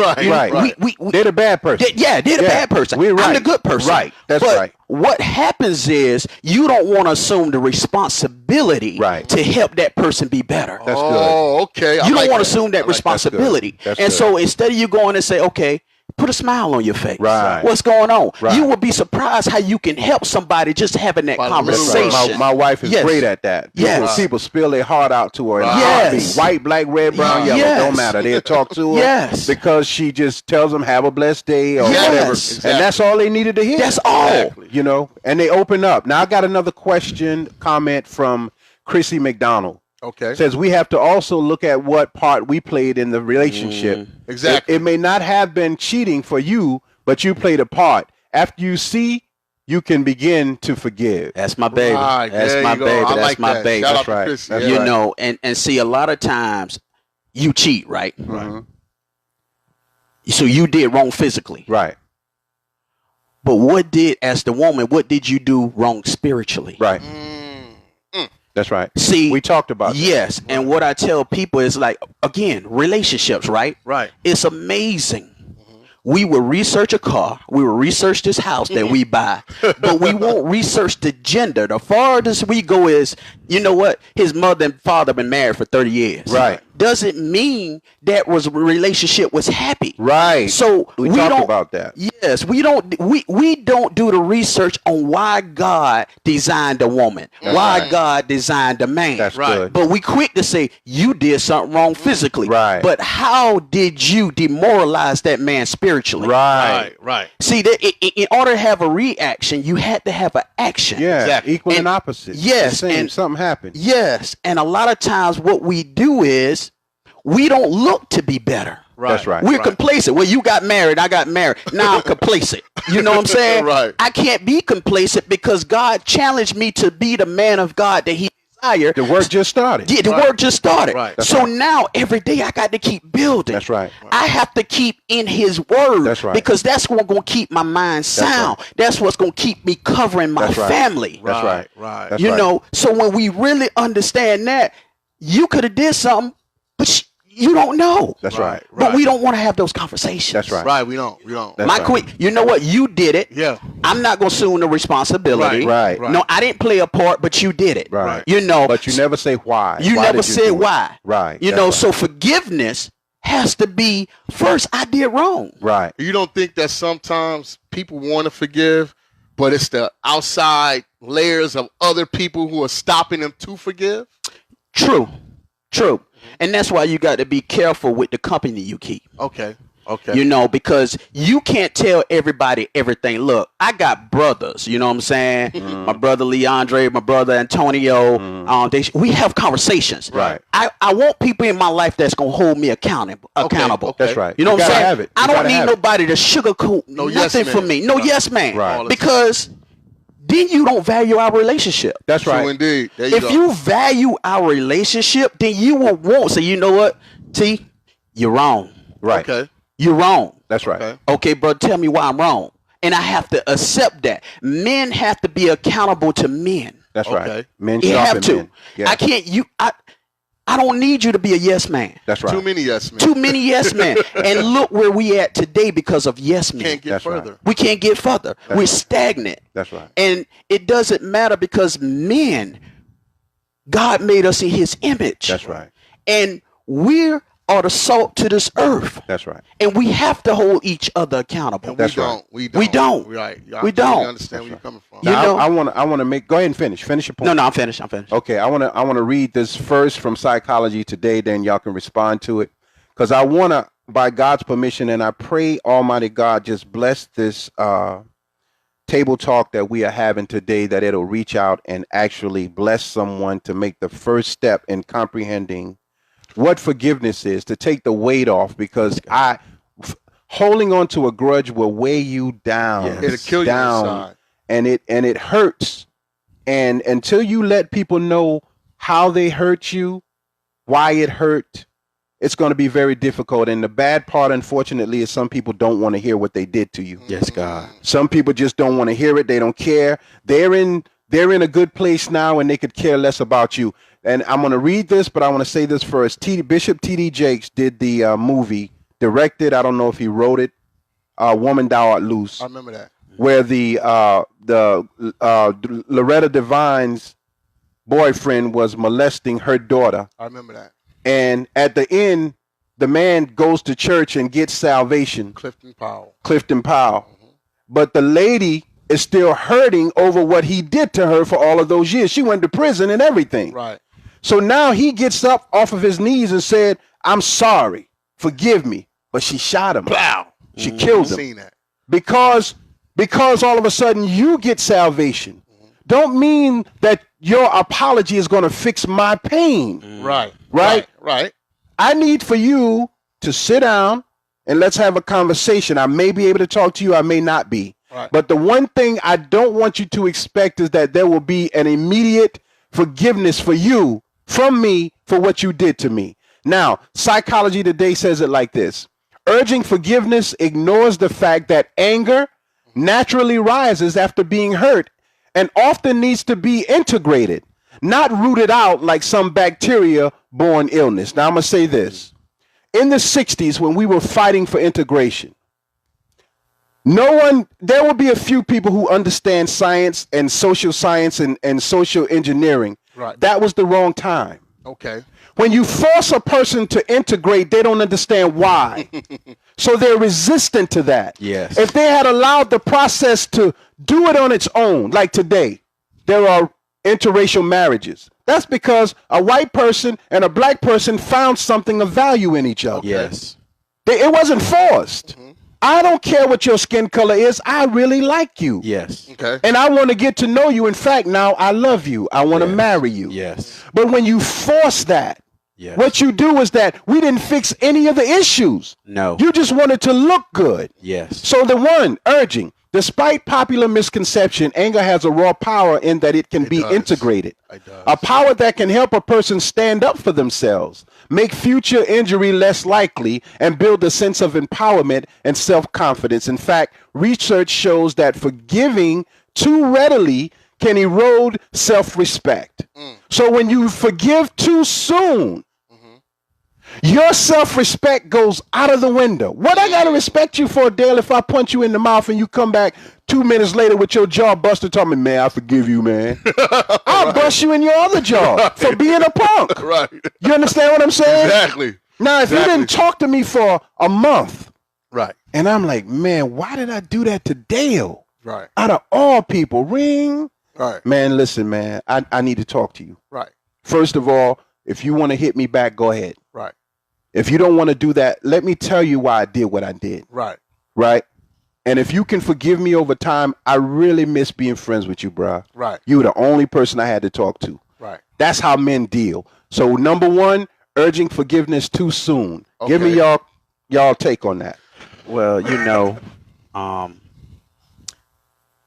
Right. We They're the bad person. they're the bad person. We're right. I'm the good person. Right. That's but right. what happens is you don't want to assume the responsibility Right. to help that person be better. That's good. Oh, okay. I You don't like want to that. assume that responsibility. That's and good. so instead of you going and say, okay, put a smile on your face. Right. What's going on? Right. You would be surprised how you can help somebody just having that By the little That's right. conversation. My wife is Yes. great at that. People, Yes. people spill their heart out to her. In a Yes. heartbeat. White, black, red, brown, yellow. Yes. Don't matter. They'll talk to her. Yes. Because she just tells them, have a blessed day or Yes. whatever. Exactly. And that's all they needed to hear. That's all. Exactly. You know, and they open up. Now, I got another comment from Chrissy McDonald. Okay. Says we have to also look at what part we played in the relationship. Exactly. It may not have been cheating for you, but you played a part. After you see, you can begin to forgive. That's my baby. Right, That's there my you go. baby. I That's like my that. baby. Shout out That's to right. Chris. That's Yeah. You right. know, and see, a lot of times you cheat, right? Mhm. So you did wrong physically. Right. But as the woman, what did you do wrong spiritually? Right. That's right. See, We talked about that. yes, and what I tell people is like, again, relationships, right? Right. It's amazing. We will research a car, we will research this house that we buy, but we won't research the gender. The farthest we go is, you know what? His mother and father been married for 30 years. Right. Doesn't mean that relationship was happy. Right. So we don't talked about that. Yes, we don't do the research on why God designed a woman, why God designed a man. That's Right. good. But we quick to say you did something wrong physically. Right. But how did you demoralize that man spiritually? Right. Right. See, in order to have a reaction, you had to have an action. Yeah. Exactly. Equal and, And- opposite. yes, The same. and- something happened. Yes, and a lot of times what we do is we don't look to be better. That's right. We're complacent. Well, you got married, I got married. Now I'm complacent. You know what I'm saying? Right. I can't be complacent because God challenged me to be the man of God that He desired. The work just started. Yeah, the work just started. Right. That's So right. now every day I got to keep building. That's right. I have to keep in His word. That's right. Because that's what's going to keep my mind sound. That's what's going to keep me covering my That's right. family. That's right. Right. That's You right. know, so when we really understand that, you could have did something, but you don't know. That's right. But we don't want to have those conversations. That's right. Right. We don't. We don't. That's My right. quick, you know what? You did it. Yeah. I'm not going to assume the responsibility. Right. No, I didn't play a part, but you did it. Right. You know, But you never say why. you Why never did you said do it? why. Right. You That's know, right. so forgiveness has to be first, I did wrong. Right. You don't think that sometimes people want to forgive, but it's the outside layers of other people who are stopping them to forgive? True. And that's why you got to be careful with the company you keep. Okay. You know, because you can't tell everybody everything. Look, I got brothers, you know what I'm saying? Mm-hmm. My brother Leandre, my brother Antonio. Mm-hmm. We have conversations. Right. I want people in my life that's going to hold me accountable. Okay. That's right. You know what I'm saying? Have it. I don't need nobody to sugarcoat nothing for me. No yes man. Right. Because then you don't value our relationship. That's right. True indeed. If you value our relationship, then you will want. So you know what? T, you're wrong. Right. Okay. You're wrong. That's right. Okay, bro, tell me why I'm wrong. And I have to accept that. Men have to be accountable to men. That's right. Men you have to. Men. Yes. I can't I don't need you to be a yes man. That's right. Too many yes men. Too many yes men. And look where we at today because of yes men. Can't get further. Right. We can't get further. That's We're stagnant. That's right. And it doesn't matter because men, God made us in his image. That's right. And we're the salt to this earth. That's right. And we have to hold each other accountable. That's right. We don't. We don't. Right. We don't. I understand where you're coming from. Now, I want to make. Go ahead and finish. Finish your point. No, I'm finished. Okay. I want to read this first from Psychology Today. Then y'all can respond to it, because I want to, by God's permission, and I pray Almighty God just bless this table talk that we are having today, that it'll reach out and actually bless someone to make the first step in comprehending what forgiveness is, to take the weight off, because holding on to a grudge will weigh you down. Yes. It'll kill you inside. And it hurts. And until you let people know how they hurt you, why it hurt, it's going to be very difficult. And the bad part, unfortunately, is some people don't want to hear what they did to you. Yes, God. Some people just don't want to hear it. They don't care. They're in a good place now, and they could care less about you. And I'm going to read this, but I want to say this first. Bishop T.D. Jakes did the movie, directed, I don't know if he wrote it, Woman Thou Art Loose. I remember that. Where the Loretta Devine's boyfriend was molesting her daughter. I remember that. And at the end, the man goes to church and gets salvation. Clifton Powell. Mm-hmm. But the lady is still hurting over what he did to her for all of those years. She went to prison and everything. Right. So now he gets up off of his knees and said, I'm sorry, forgive me. But she shot him. Wow. She killed him. Seen that. Because all of a sudden you get salvation. Don't mean that your apology is going to fix my pain. Right. I need for you to sit down and let's have a conversation. I may be able to talk to you. I may not be. Right. But the one thing I don't want you to expect is that there will be an immediate forgiveness for you from me for what you did to me. Now, Psychology Today says it like this. Urging forgiveness ignores the fact that anger naturally rises after being hurt and often needs to be integrated, not rooted out like some bacteria-borne illness. Now, I'm going to say this. In the 60s, when we were fighting for integration, there will be a few people who understand science and social science and social engineering. Right. That was the wrong time. Okay. When you force a person to integrate, they don't understand why. So they're resistant to that. Yes. If they had allowed the process to do it on its own, like today, there are interracial marriages. That's because a white person and a black person found something of value in each other. Yes. It wasn't forced. Mm-hmm. I don't care what your skin color is. I really like you. Yes. Okay. And I want to get to know you. In fact, now I love you. I want to marry you. Yes. But when you force that, what you do is that we didn't fix any of the issues. No. You just wanted to look good. Yes. So urging, despite popular misconception, anger has a raw power in that it can be integrated. It does. A power that can help a person stand up for themselves, make future injury less likely, and build a sense of empowerment and self-confidence. In fact, research shows that forgiving too readily can erode self-respect. So when you forgive too soon, your self-respect goes out of the window. What I got to respect you for, Dale, if I punch you in the mouth and you come back 2 minutes later with your jaw busted, telling me, man, I forgive you, man. I'll bust you in your other jaw for being a punk. Right. You understand what I'm saying? Exactly. Now, if you didn't talk to me for a month, right, and I'm like, man, why did I do that to Dale? Right. Out of all people, ring, Right. Man, listen, man, I need to talk to you. Right. First of all, if you want to hit me back, go ahead. Right. If you don't want to do that, let me tell you why I did what I did. Right. Right? And if you can forgive me over time, I really miss being friends with you, bro. Right. You were the only person I had to talk to. Right. That's how men deal. So number one, urging forgiveness too soon. Okay. Give me y'all take on that. Well,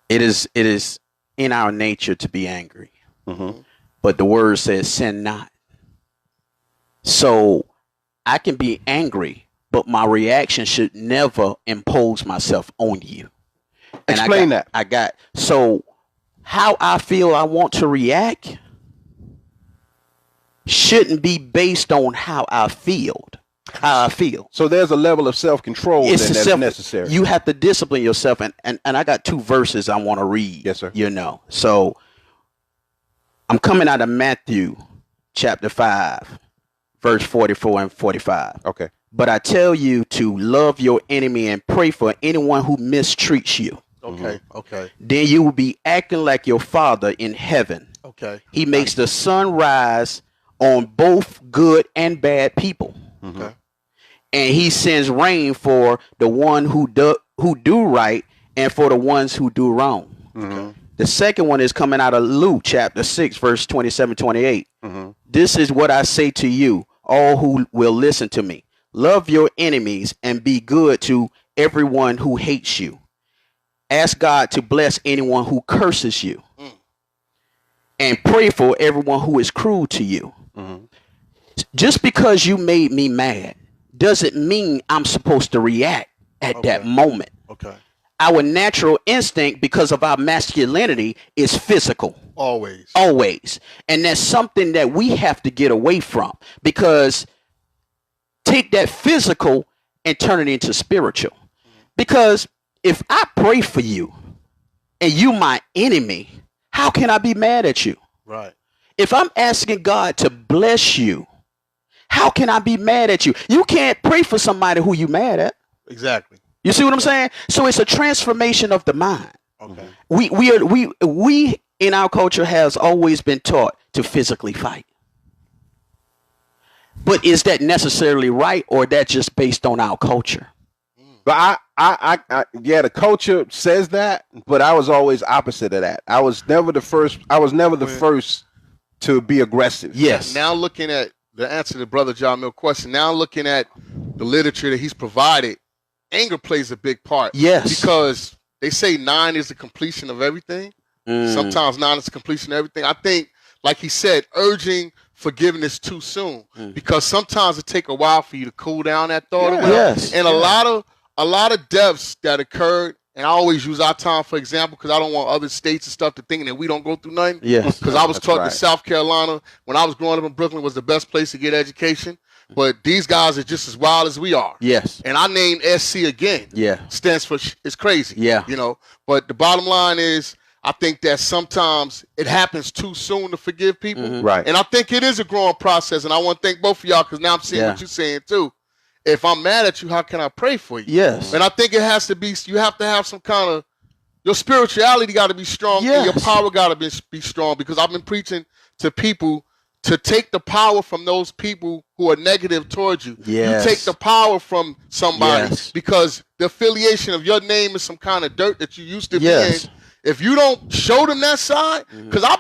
it is in our nature to be angry. Mm-hmm. But the word says sin not. So I can be angry, but my reaction should never impose myself on you. And Explain that. So how I feel I want to react shouldn't be based on how I feel. So there's a level of self-control that's necessary. You have to discipline yourself. And I got 2 verses I want to read. Yes, sir. So I'm coming out of Matthew chapter 5, verse 44 and 45. Okay. But I tell you to love your enemy and pray for anyone who mistreats you. Okay. Okay. Then you will be acting like your Father in heaven. Okay. He makes the sun rise on both good and bad people. Okay. And he sends rain for the one who do right and for the ones who do wrong. Mm-hmm. The second one is coming out of Luke chapter 6, verse 27, 28. Mm-hmm. This is what I say to you, all who will listen to me. Love your enemies and be good to everyone who hates you. Ask God to bless anyone who curses you. And pray for everyone who is cruel to you. Mm-hmm. Just because you made me mad doesn't mean I'm supposed to react at that moment. Okay. Our natural instinct, because of our masculinity, is physical. Always. And that's something that we have to get away from, because take that physical and turn it into spiritual. Because if I pray for you and you my enemy, how can I be mad at you? Right. If I'm asking God to bless you, how can I be mad at you? You can't pray for somebody who you mad at. Exactly. You see what I'm saying? So it's a transformation of the mind. Okay. We in our culture has always been taught to physically fight. But is that necessarily right, or that just based on our culture? But yeah, the culture says that, but I was always opposite of that. I was never the first to be aggressive. Yes. Now looking at the answer to Brother John Mill's question, now looking at the literature that he's provided, anger plays a big part. Yes. Because they say 9 is the completion of everything. Sometimes 9 is the completion of everything. I think, like he said, urging forgiveness too soon, because sometimes it take a while for you to cool down that thought. Yeah. Yes. And a lot of deaths that occurred, and I always use our town for example because I don't want other states and stuff to think that we don't go through nothing. Yes. Because I was That's taught right. that South Carolina, when I was growing up in Brooklyn, was the best place to get education. But these guys are just as wild as we are. Yes. And I named SC again. Yeah. Stands for it's crazy. Yeah. But the bottom line is, I think that sometimes it happens too soon to forgive people. Right. And I think it is a growing process. And I want to thank both of y'all, because now I'm seeing what you're saying too. If I'm mad at you, how can I pray for you? Yes. And I think it has to be, you have to have some kind of, your spirituality got to be strong. Yes. And your power got to be strong, because I've been preaching to people to take the power from those people who are negative towards you. Yes. You take the power from somebody Yes. because the affiliation of your name is some kind of dirt that you used to Yes. be in. If you don't show them that side, because I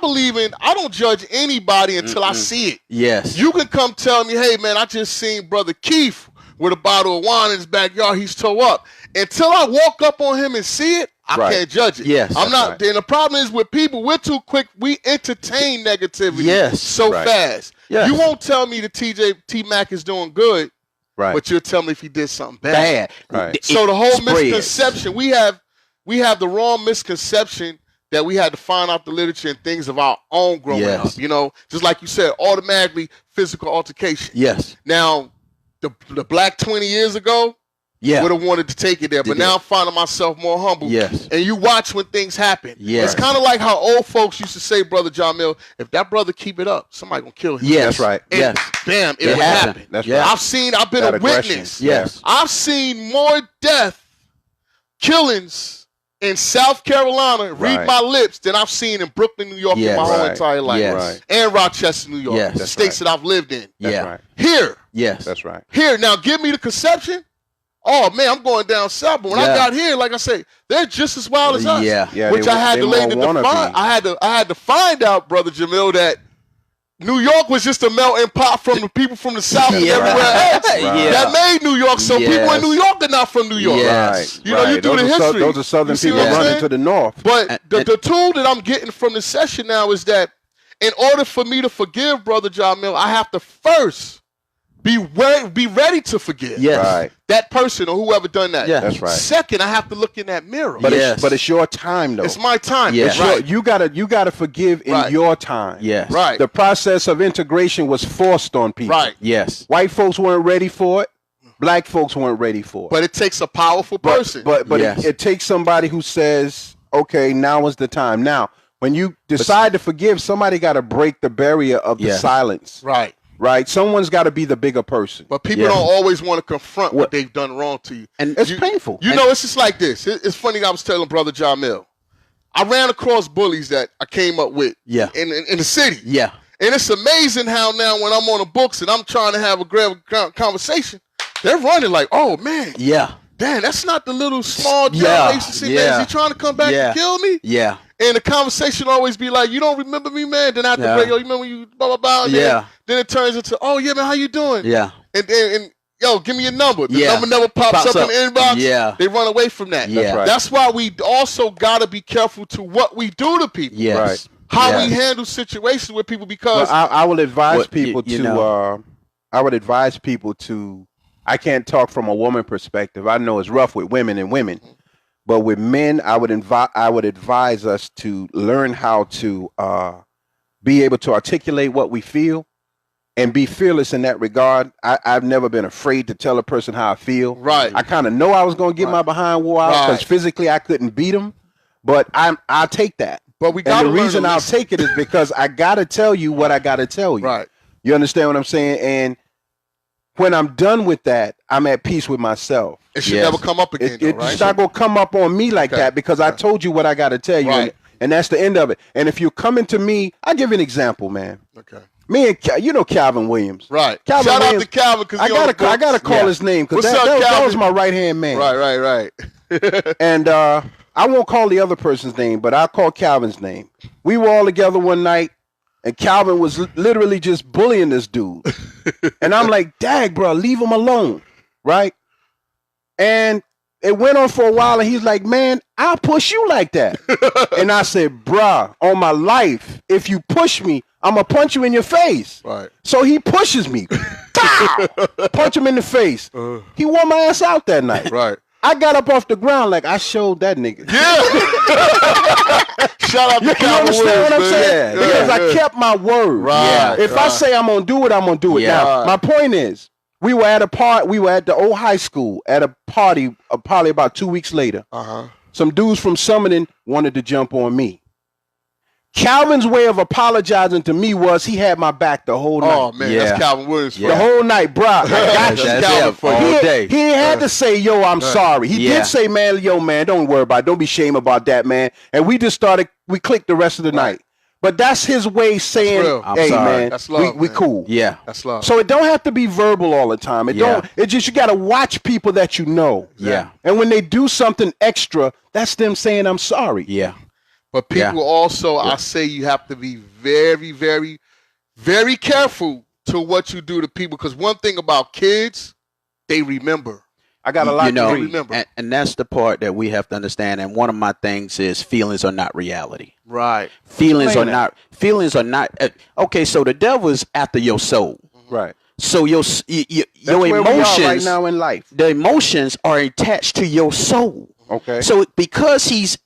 don't judge anybody until I see it. Yes. You can come tell me, hey man, I just seen Brother Keith with a bottle of wine in his backyard. He's toe up. Until I walk up on him and see it, I Right. can't judge it. Yes. I'm not. right. And the problem is with people, we're too quick. We entertain negativity Yes. so Right. fast. Yes. You won't tell me that T Mac is doing good, Right. but you'll tell me if he did something bad. Right. So the whole spreads. misconception, we have the wrong misconception that we had to find out the literature and things of our own growing Yes. up. Just like you said, automatically physical altercation. Yes. Now, the black 20 years ago Yeah. would have wanted to take it there, but Did now I'm finding myself more humble. Yes. And you watch when things happen. Yes. It's kind of like how old folks used to say, Brother John Mill, if that brother keep it up, somebody gonna kill him. Yes. That's right. And Yes. bam, it It would happened. happen. That's Yeah. right. I've been That a aggression. witness. Yes. I've seen more death, killings in South Carolina read my lips than I've seen in Brooklyn, New York in my whole entire life. Yes. And Rochester, New York. The states that I've lived in. That's right. Here. Yes. That's right. Here. Now give me the conception. Oh man, I'm going down south. But when I got here, like I say, they're just as wild as us. Yeah. Which I had to later define. I had to find out, Brother Jamil, that New York was just a melting pot from the people from the South and everywhere else that made New York. So people in New York are not from New York. Yes. You know, you do the history. Those are Southern people running to the north. But the tool that I'm getting from the session now is that in order for me to forgive Brother Jamil, I have to first be ready to forgive that person or whoever done that. That's right. Second, I have to look in that mirror. But it's your time, though. It's my time. You gotta forgive in your time. Yes. Right. The process of integration was forced on people. Right. Yes. White folks weren't ready for it. Black folks weren't ready for it. But it takes a powerful person. But it takes somebody who says, okay, now is the time. Now, when you decide to forgive, somebody got to break the barrier of the silence. Right. Someone's got to be the bigger person. But people don't always want to confront what they've done wrong to you. And it's painful. You know, it's just like this. It's funny. I was telling Brother Jamil, I ran across bullies that I came up with in the city. Yeah. And it's amazing how now when I'm on the books and I'm trying to have a great conversation, they're running like, oh, man. Yeah. Damn, that's not the little small John agency, man. Is he trying to come back and kill me? Yeah. And the conversation always be like, you don't remember me, man? Then after break, yo, you remember you blah, blah, blah. Then it turns into, oh, yeah, man, how you doing? Yeah. And yo, give me your number. The number never pops up in the inbox. Yeah. They run away from that. Yeah. That's why we also got to be careful to what we do to people. Yes. Right. How we handle situations with people because. Well, I will advise people to, I can't talk from a woman perspective. I know it's rough with women and women. But with men, I would advise us to learn how to be able to articulate what we feel and be fearless in that regard. I've never been afraid to tell a person how I feel. Right. I kind of know I was going to get my behind wore out because physically I couldn't beat them, but I'll take that. But we got the reason I'll take it is because I got to tell you what I got to tell you. Right. You understand what I'm saying? And when I'm done with that, I'm at peace with myself. It should never come up again. It's not going to come up on me like that because I told you what I got to tell you. And that's the end of it. And if you're coming to me, I'll give you an example, man. Okay. Me and you know Calvin Williams. Right. Calvin Shout Williams, out to Calvin because I gotta call his name because that was my right-hand man. Right. And I won't call the other person's name, but I'll call Calvin's name. We were all together one night. And Calvin was literally just bullying this dude. And I'm like, dag, bro, leave him alone. Right? And it went on for a while. And he's like, man, I'll push you like that. And I said, bruh, on my life, if you push me, I'm going to punch you in your face. Right. So he pushes me. Punch him in the face. He wore my ass out that night. Right. I got up off the ground like I showed that nigga. Yeah. Shout out to Calvin. You understand what I'm saying? Because I kept my word. Right. If I say I'm gonna do it, I'm gonna do it. Now, my point is, we were at the old high school at a party probably about 2 weeks later. Some dudes from Summerton wanted to jump on me. Calvin's way of apologizing to me was he had my back the whole night. Oh man, that's Calvin Williams. The whole night, bro. I got you, Calvin. For all day. He ain't had to say, yo, I'm sorry. He did say, man, yo, man, don't worry about it. Don't be ashamed about that, man. And we clicked the rest of the night. But that's his way saying, hey, man, that's love, we cool. Yeah. That's love. So it don't have to be verbal all the time. It just, you got to watch people that you know. Yeah. And when they do something extra, that's them saying, I'm sorry. Yeah. But people also, I say you have to be very, very, very careful to what you do to people. Because one thing about kids, they remember. I got a lot to remember. And that's the part that we have to understand. And one of my things is feelings are not reality. Right. Feelings are not. Okay, so the devil is after your soul. Right. So your emotions right now in life. The emotions are attached to your soul. Okay. So because he's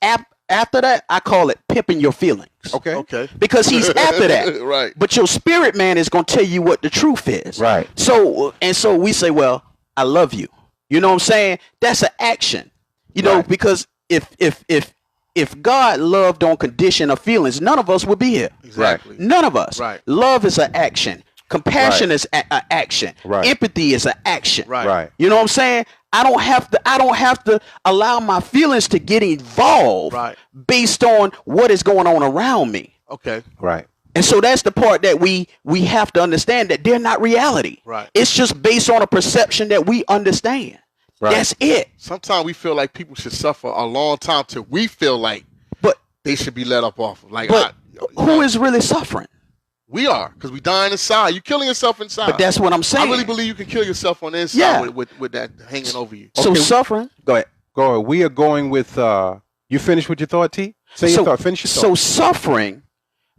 after that, I call it pimping your feelings. Okay. Because he's after that. Right. But your spirit man is going to tell you what the truth is. Right. So we say, well, I love you. You know what I'm saying? That's an action. You know, because if God loved on condition of feelings, none of us would be here. Exactly. None of us. Right. Love is an action. Compassion is an action. Empathy is an action. Right. You know what I'm saying? I don't have to allow my feelings to get involved based on what is going on around me. Okay. Right. And so that's the part that we have to understand, that they're not reality. Right. It's just based on a perception that we understand. Right. That's it. Sometimes we feel like people should suffer a long time till we feel like they should be let up off. Like, who is really suffering? We are, because we dying inside. You killing yourself inside. But that's what I'm saying. I really believe you can kill yourself on the inside with that hanging over you. So suffering. Go ahead. We are going with. You finished with your thought, T? Say your thought. Finish your thought. So suffering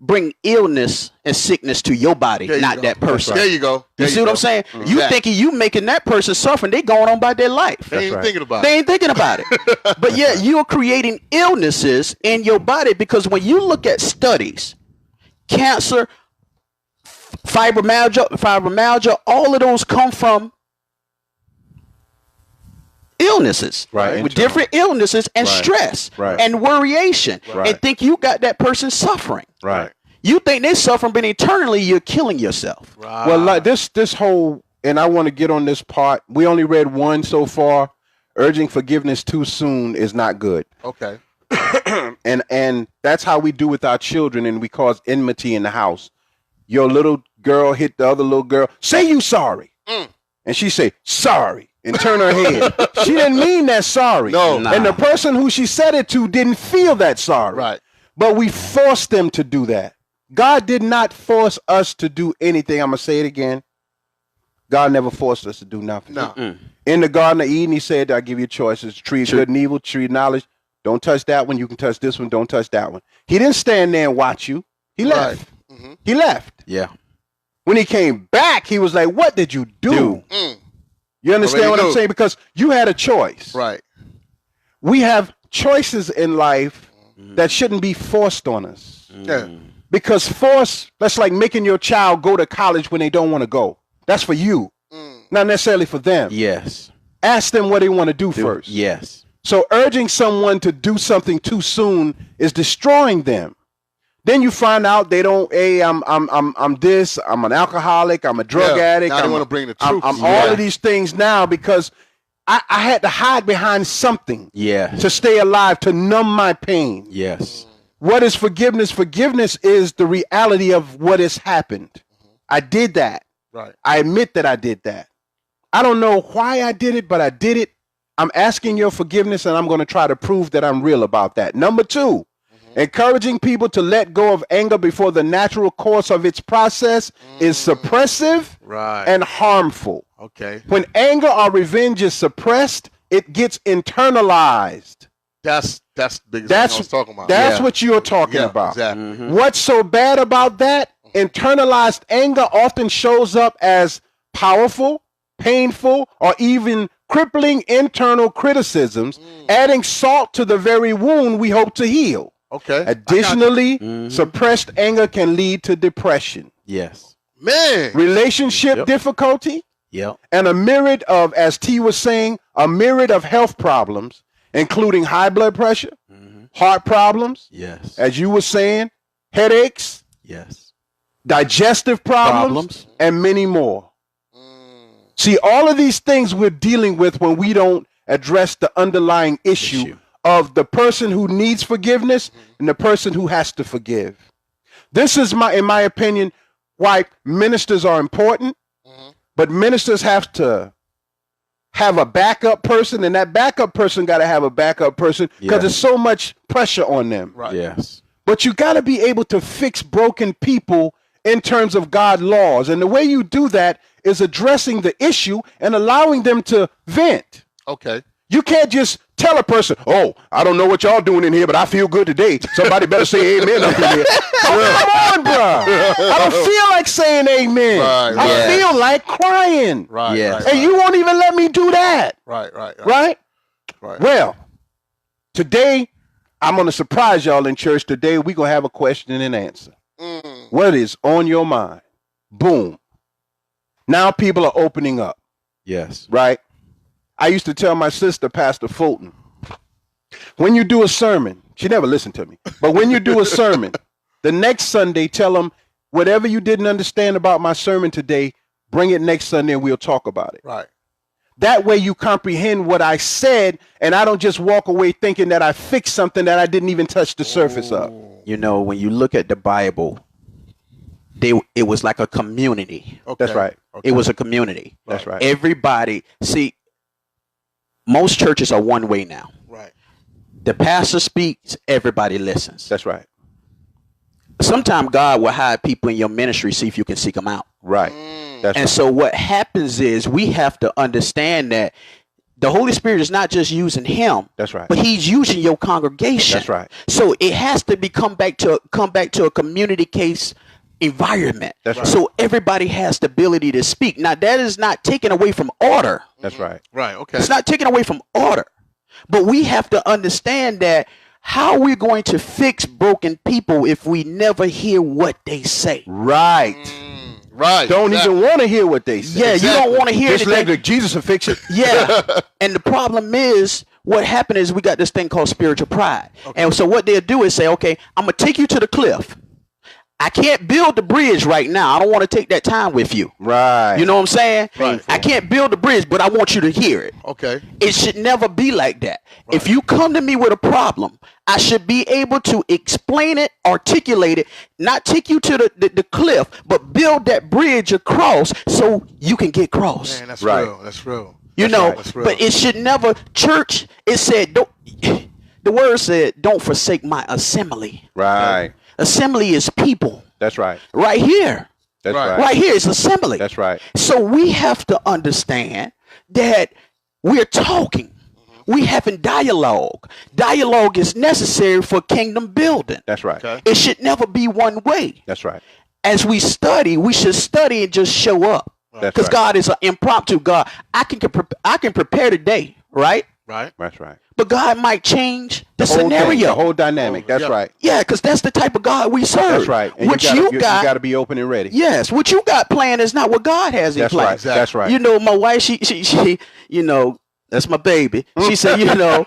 bring illness and sickness to your body, not that person. There you go. You see what I'm saying? You thinking you making that person suffering, they going on about their life. They ain't thinking about it. They ain't thinking about it. But yeah, you're creating illnesses in your body, because when you look at studies, cancer, fibromyalgia, all of those come from illnesses, with different illnesses and stress and worryation, and think you got that person suffering. Right. You think they're suffering, but internally you're killing yourself. Right. Well, like this whole, and I want to get on this part. We only read one so far. Urging forgiveness too soon is not good. Okay. and that's how we do with our children, and we cause enmity in the house. Your little girl hit the other little girl. Say you sorry. And she say, sorry. And turn her head. She didn't mean that sorry. No. And the person who she said it to didn't feel that sorry. Right. But we forced them to do that. God did not force us to do anything. I'm going to say it again. God never forced us to do nothing. No. In the Garden of Eden, he said, I'll give you choices. Tree of good and evil, tree of knowledge. Don't touch that one. You can touch this one. Don't touch that one. He didn't stand there and watch you. He left. Mm-hmm. He left. Yeah. When he came back, he was like, what did you do? You understand what I'm saying? Because you had a choice. Right. We have choices in life that shouldn't be forced on us. Yeah. Because force, that's like making your child go to college when they don't want to go. That's for you, not necessarily for them. Yes. Ask them what they want to do first. Yes. So urging someone to do something too soon is destroying them. Then you find out they don't. Hey, I'm this. I'm an alcoholic. I'm a drug addict. Now they want to bring the truth. I'm all of these things now because I had to hide behind something. To stay alive, to numb my pain. Yes. What is forgiveness? Forgiveness is the reality of what has happened. I did that. Right. I admit that I did that. I don't know why I did it, but I did it. I'm asking your forgiveness, and I'm going to try to prove that I'm real about that. Number two. Encouraging people to let go of anger before the natural course of its process is suppressive and harmful. Okay. When anger or revenge is suppressed, it gets internalized. That's the biggest thing I was talking about. That's what you're talking about. Exactly. What's so bad about that? Internalized anger often shows up as powerful, painful, or even crippling internal criticisms, adding salt to the very wound we hope to heal. Okay. Additionally, suppressed anger can lead to depression. Yes. Man. Relationship difficulty. Yep. And a myriad of, as T was saying, a myriad of health problems, including high blood pressure, heart problems. Yes. As you were saying, headaches. Yes. Digestive problems. And many more. See, all of these things we're dealing with when we don't address the underlying issue of the person who needs forgiveness and the person who has to forgive. This is in my opinion, why ministers are important, but ministers have to have a backup person, and that backup person got to have a backup person because there's so much pressure on them. Right. Yes. But you got to be able to fix broken people in terms of God laws. And the way you do that is addressing the issue and allowing them to vent. Okay. You can't just tell a person, oh, I don't know what y'all doing in here, but I feel good today. Somebody better say amen up in here. Come on, bro. I don't feel like saying amen. Right, I feel like crying. Right. Yes. And you won't even let me do that. Right. Right? Well, today, I'm going to surprise y'all in church. Today, we're going to have a question and answer. What is on your mind? Boom. Now people are opening up. Yes. Right? I used to tell my sister, Pastor Fulton, when you do a sermon, she never listened to me, but when you do a sermon, the next Sunday, tell them, whatever you didn't understand about my sermon today, bring it next Sunday and we'll talk about it. Right. That way you comprehend what I said, and I don't just walk away thinking that I fixed something that I didn't even touch the surface of. You know, when you look at the Bible, it was like a community. Okay. That's right. Okay. It was a community. That's right. Everybody, see, most churches are one way now. Right. The pastor speaks, everybody listens. That's right. Sometimes God will hire people in your ministry, see if you can seek them out. Right. That's And right. so what happens is we have to understand that the Holy Spirit is not just using him. That's right. But he's using your congregation. That's right. So it has to come back to a community case environment. That's right. So everybody has the ability to speak. Now that is not taken away from order. That's right. Right. Okay. It's not taken away from order. But we have to understand that how we're going to fix broken people if we never hear what they say. Right. Right. Don't even want to hear what they say. Yeah, you don't want to hear Just let anything. Jesus will fix it. Yeah. And the problem is, what happened is we got this thing called spiritual pride. Okay. And so what they'll do is say, okay, I'm going to take you to the cliff. I can't build the bridge right now. I don't want to take that time with you. Right. You know what I'm saying? Right. I can't build the bridge, but I want you to hear it. Okay. It should never be like that. Right. If you come to me with a problem, I should be able to explain it, articulate it, not take you to the cliff, but build that bridge across so you can get across. Man, that's Right. real. That's real. You That's know, right. That's real. but it should never, church, it said, don't, the word said, don't forsake my assembly. Right. Assembly is people. That's right. Right here. That's Right. right. Right here is assembly. That's right. So we have to understand that we're talking. We having dialogue. Dialogue is necessary for kingdom building. That's right. Okay. It should never be one way. That's right. As we study, we should study and just show up. That's Because right. God is an impromptu God. I can prepare today, right? Right. That's right. But God might change the Whole thing, scenario. the whole dynamic. That's Yeah. right. Yeah, because that's the type of God we serve. That's right. And What you got, got to be open and ready. yes, what you got planned is not what God has in That's plan. right. Exactly. That's right. You know, my wife, she, you know, that's my baby. She said, you know,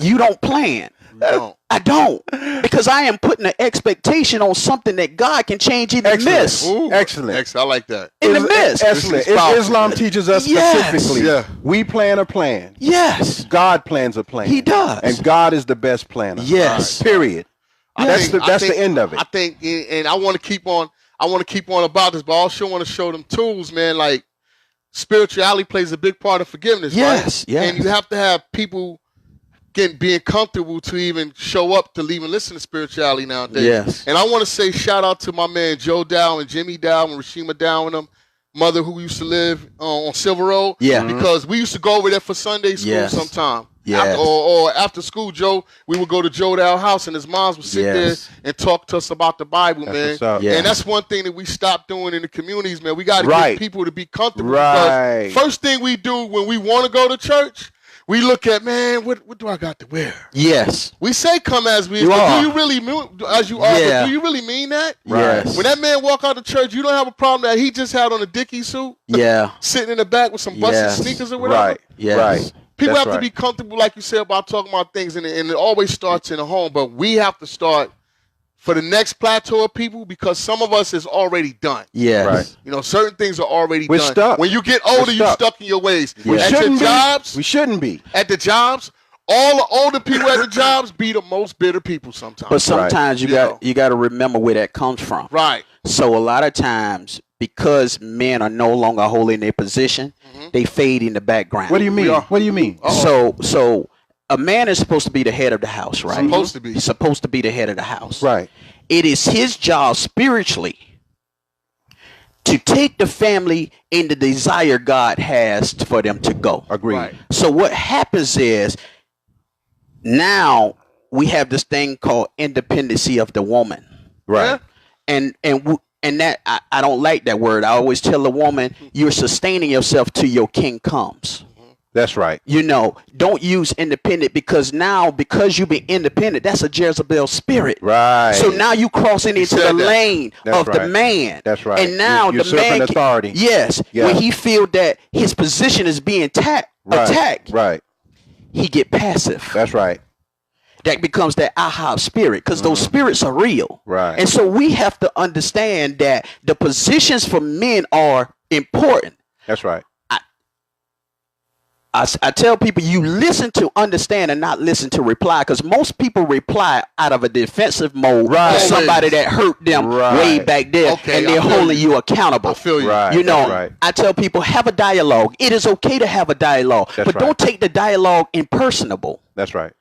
you don't plan. No. I don't, because I am putting an expectation on something that God can change in the midst. Ooh, Excellent. I like that. In the midst. Excellent. This is powerful. Islam teaches us Yes. specifically. Yeah. We plan a plan. Yes, God plans a plan. He does. And God is the best planner. Yes. Period. That's I think- the end of it. I think, and I want to keep on. I want to keep on about this, but I also want to show them tools, man. Like spirituality plays a big part of forgiveness. Yes, right? yes. And you have to have people being comfortable to even show up to even listen to spirituality nowadays. Yes. And I want to say shout out to my man Joe Dow and Jimmy Dow and Rashima Dow and them. Mother who used to live on Silver Road. Yeah. Because we used to go over there for Sunday school Yes. sometime. Yes. Or after school, Joe, we would go to Joe Dow house and his moms would sit Yes. there and talk to us about the Bible, That's man. what's up. Yeah. And that's one thing that we stopped doing in the communities, man. We got to Right. get people to be comfortable. Right. Because first thing we do when we want to go to church, we look at, man, what do I got to wear? Yes, We say come as we You but are. do you really mean as you are? Yeah. But do you really mean that? yes, When that man walk out of church, you don't have a problem that he just had on a Dickie suit, yeah, sitting in the back with some busted Yes. sneakers or whatever. Right. yes. Right. People That's have to right. be comfortable, like you said, about talking about things, and it always starts in the home. But we have to start for the next plateau of people because some of us is already done. Yes. Right. You know, certain things are already We're done. stuck. When you get older, We're you're stuck. stuck in your ways. We At your shouldn't jobs, be. We shouldn't be. at the jobs, all the older people at the jobs be the most bitter people sometimes. But sometimes Yeah. you got to remember where that comes from. Right. So a lot of times, because men are no longer holding their position, they fade in the background. What do you mean? We are. What do you mean? So a man is supposed to be the head of the house, right? Supposed to be. He's supposed to be the head of the house. Right. It is his job spiritually to take the family in the desire God has for them to go. Agreed. Right. So what happens is now we have this thing called independency of the woman. Right. Yeah. And that I don't like that word. I always tell a woman, you're sustaining yourself till your king comes. That's right. You know, don't use independent because you've been independent, that's a Jezebel spirit. Right. So now you crossing into said the that. lane That's of the right. man. That's right. And now You're the man usurping authority. Yes. Yeah. When he feel that his position is being Right. attacked, Right. he get passive. That's right. that becomes that Ahab spirit, because those spirits are real. Right. And so we have to understand that the positions for men are important. That's right. I tell people, you listen to understand and not listen to reply, because most people reply out of a defensive mode to somebody that hurt them way back there, and they're holding you accountable. I feel you. Right. You know, I tell people, have a dialogue. It is okay to have a dialogue, but don't take the dialogue impersonable. That's right.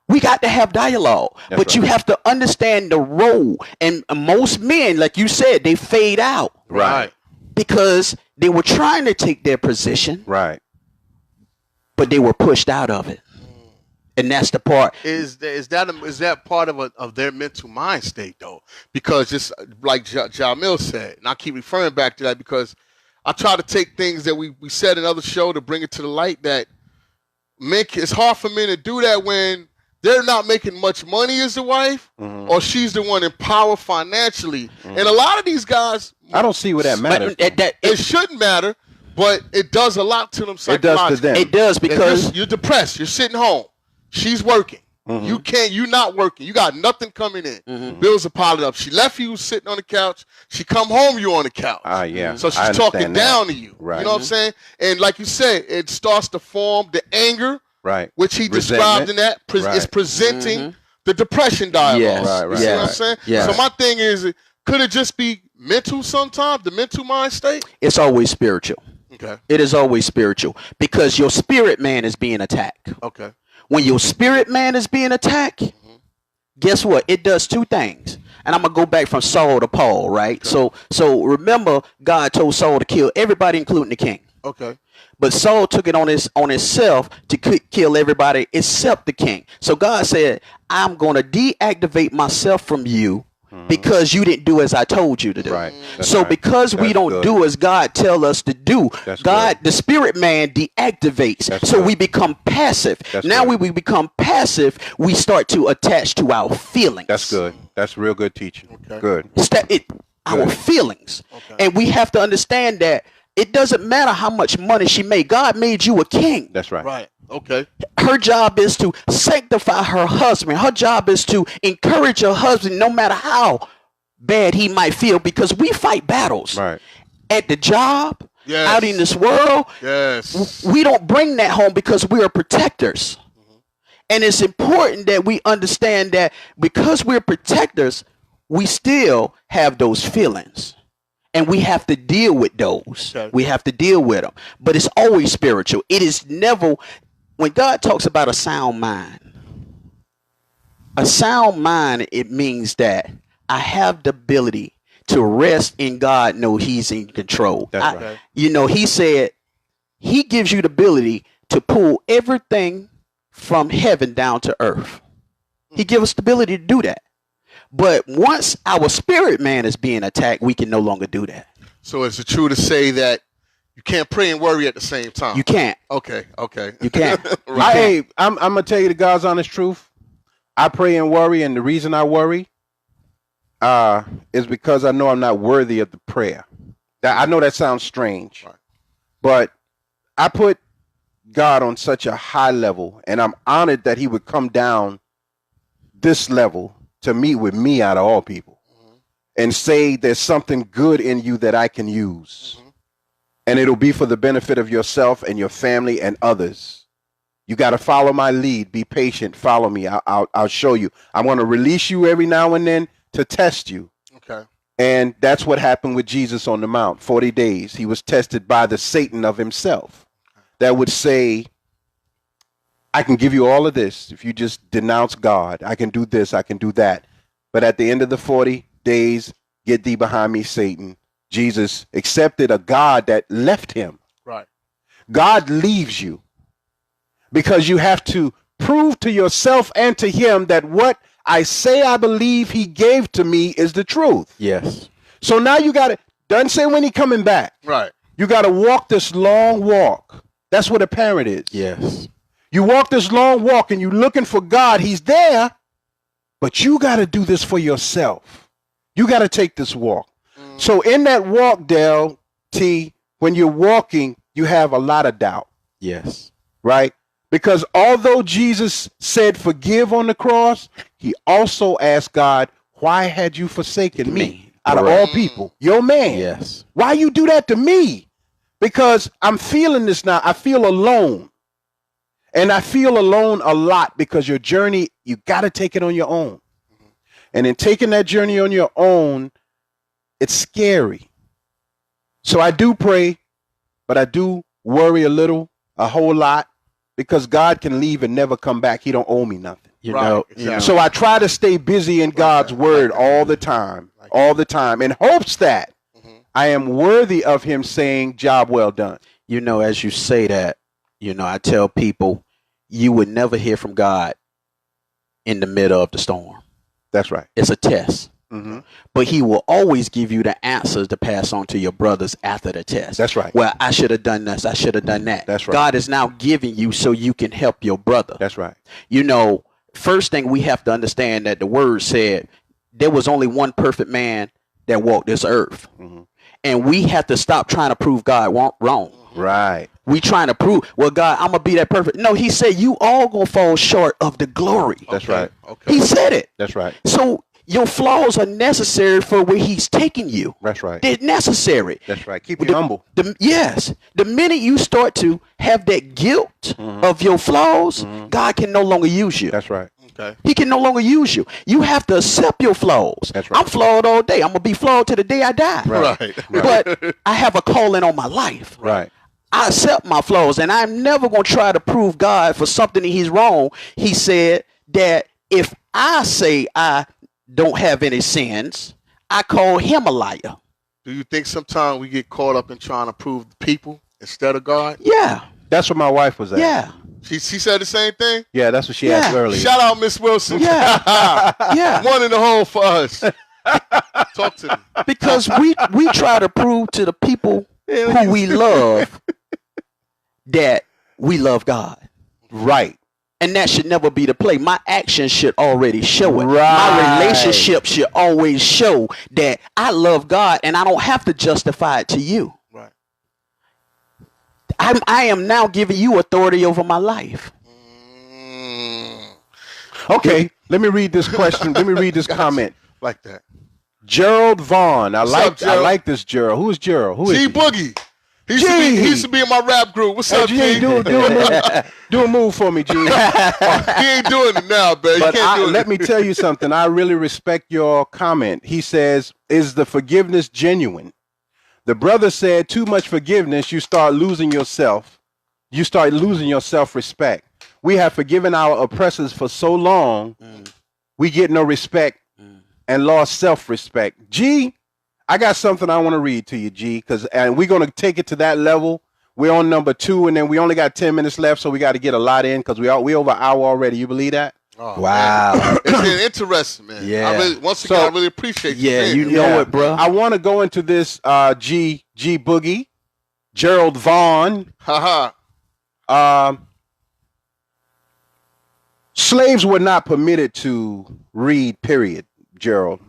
We got to have dialogue, but you have to understand the role. And most men, like you said, they fade out. Right. Because they were trying to take their position. Right. But they were pushed out of it. And that's the part. Is that part of their mental mind state, though? Because just like Jamil said, and I keep referring back to that because I try to take things that we said in other show to bring it to the light that it's hard for men to do that when they're not making much money as a wife, or she's the one in power financially. And a lot of these guys, I don't see where that matters. It shouldn't matter, but it does a lot to them psychologically. It does to them. It does, because you're depressed. You're sitting home. She's working. You're not working. You got nothing coming in. Bills are piling up. She left you sitting on the couch. She come home, you on the couch. Yeah. So she's talking down to you. Right. You know what I'm saying? And like you said, it starts to form the anger. Right. Which he described in that is presenting the depression dialogue. Yes. You see what I'm saying? Yes. So my thing is, could it just be mental sometimes, the mental mind state? It's always spiritual. Okay. It is always spiritual, because your spirit man is being attacked. Okay. When your spirit man is being attacked, guess what? It does two things. And I'm going to go back from Saul to Paul, right? Okay. So remember, God told Saul to kill everybody, including the king. Okay. But Saul took it on himself to kill everybody except the king. So God said, I'm going to deactivate myself from you because you didn't do as I told you to do. Right. So because we don't do as God tell us to do, the spirit man deactivates. So we become passive. Now when we become passive, we start to attach to our feelings. That's good. That's real good teaching. Okay. Good. Our feelings. Okay. And we have to understand that it doesn't matter how much money she made. God made you a king. That's right. Right. Okay. Her job is to sanctify her husband. Her job is to encourage her husband no matter how bad he might feel, because we fight battles. Right. At the job, out in this world, we don't bring that home because we are protectors. And it's important that we understand that because we're protectors, we still have those feelings. And we have to deal with those. Okay. We have to deal with them. But it's always spiritual. It is never, when God talks about a sound mind, it means that I have the ability to rest in God, know He's in control. That's right. You know, He said He gives you the ability to pull everything from heaven down to earth. He gives us the ability to do that. But once our spirit man is being attacked, we can no longer do that. So is it true to say that you can't pray and worry at the same time? You can't. Okay. You can't. Right. I'm going to tell you the God's honest truth. I pray and worry, and the reason I worry is because I know I'm not worthy of the prayer. I know that sounds strange, but I put God on such a high level, and I'm honored that He would come down this level to meet with me out of all people and say there's something good in you that I can use. And it'll be for the benefit of yourself and your family and others. You got to follow my lead. Be patient. Follow me. I'll show you. I want to release you every now and then to test you. Okay. And that's what happened with Jesus on the Mount. 40 days. He was tested by the Satan of himself that would say, I can give you all of this if you just denounce God. I can do this. I can do that. But at the end of the 40 days, get thee behind me, Satan. Jesus accepted a God that left him. Right. God leaves you because you have to prove to yourself and to him that what I say I believe he gave to me is the truth. Yes. So now you got to, doesn't say when he coming back. Right. You got to walk this long walk. That's what a parent is. Yes. You walk this long walk and you're looking for God. He's there, but you got to do this for yourself. You got to take this walk. So in that walk, Del T, when you're walking, you have a lot of doubt. Yes. Right? Because although Jesus said forgive on the cross, he also asked God, why had you forsaken me? Out of all people, your man. Yes. Why you do that to me? Because I'm feeling this now. I feel alone. And I feel alone a lot because your journey, you got to take it on your own. And in taking that journey on your own, it's scary. So I do pray, but I do worry a whole lot, because God can leave and never come back. He don't owe me nothing. You know. So I try to stay busy in God's word all the time, in hopes that I am worthy of him saying, job well done. You know, as you say that, you know, I tell people you would never hear from God in the middle of the storm. That's right. It's a test. But he will always give you the answers to pass on to your brothers after the test. That's right. Well, I should have done this. I should have done that. That's right. God is now giving you so you can help your brother. That's right. You know, first thing we have to understand that the word said there was only one perfect man that walked this earth. And we have to stop trying to prove God wrong. Right. We trying to prove, well, God, I'm going to be that perfect. No, he said you all going to fall short of the glory. That's right. Okay. He said it. That's right. So your flaws are necessary for where he's taking you. That's right. They're necessary. That's right. Keep you humble. Yes. The minute you start to have that guilt of your flaws, God can no longer use you. That's right. Okay. He can no longer use you. You have to accept your flaws. That's right. I'm flawed all day. I'm going to be flawed to the day I die. Right. But I have a calling on my life. Right. I accept my flaws, and I'm never going to try to prove God for something that he's wrong. He said that if I say I don't have any sins, I call him a liar. Do you think sometimes we get caught up in trying to prove the people instead of God? Yeah. That's what my wife was at. Yeah. She said the same thing? Yeah, that's what she asked earlier. Shout out, Miss Wilson. Yeah. Yeah. One in the hole for us. Talk to me. Because we try to prove to the people who we love that we love God. Right. And that should never be the play. My actions should already show it. Right. My relationship should always show that I love God, and I don't have to justify it to you. Right. I am now giving you authority over my life. Okay, let me read this question. Let me read this comment. Like that. Gerald Vaughn. I Gerald? like this Gerald. Who is Gerald? Who is G he? Boogie. He used to be in my rap group. What's up, G? Do a move for me, G. He ain't doing it now, baby. But let me tell you something. I really respect your comment. He says, is the forgiveness genuine? The brother said, too much forgiveness, you start losing yourself. You start losing your self-respect. We have forgiven our oppressors for so long, we get no respect and lost self-respect. G, I got something I want to read to you, G, and we're going to take it to that level. We're on number 2, and then we only got 10 minutes left, so we got to get a lot in because we over an hour already. You believe that? Oh, wow. Man. It's been interesting, man. Yeah. Once again, I really appreciate you. Yeah, you know it, bro. I want to go into this G Boogie, Gerald Vaughn. Slaves were not permitted to read, period, Gerald.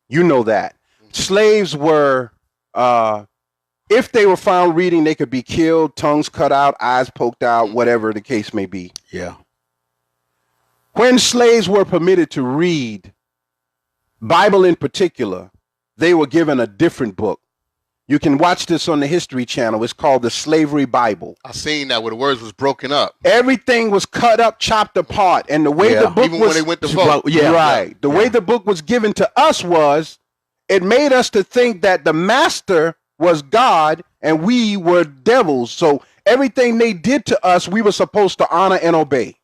You know that. Slaves were, if they were found reading, they could be killed, tongues cut out, eyes poked out, whatever the case may be. Yeah. When slaves were permitted to read, Bible in particular, they were given a different book. You can watch this on the History Channel. It's called the Slavery Bible. I seen that where the words was broken up. Everything was cut up, chopped apart, and the way the book even was, when they went to vote. Right. The way the book was given to us was, it made us to think that the master was God and we were devils. So everything they did to us, we were supposed to honor and obey.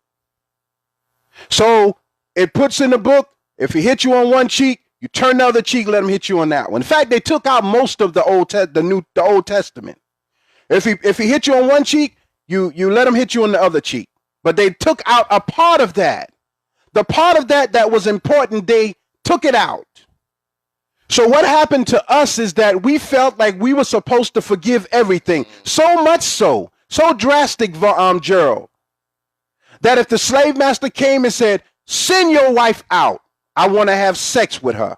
So it puts in the book, if he hit you on one cheek, you turn the other cheek, let him hit you on that one. In fact, they took out most of the Old Testament. If he hit you on one cheek, you let him hit you on the other cheek. But they took out a part of that. The part of that was important, they took it out. So what happened to us is that we felt like we were supposed to forgive everything. So much so drastic, Gerald, that if the slave master came and said, send your wife out, I want to have sex with her,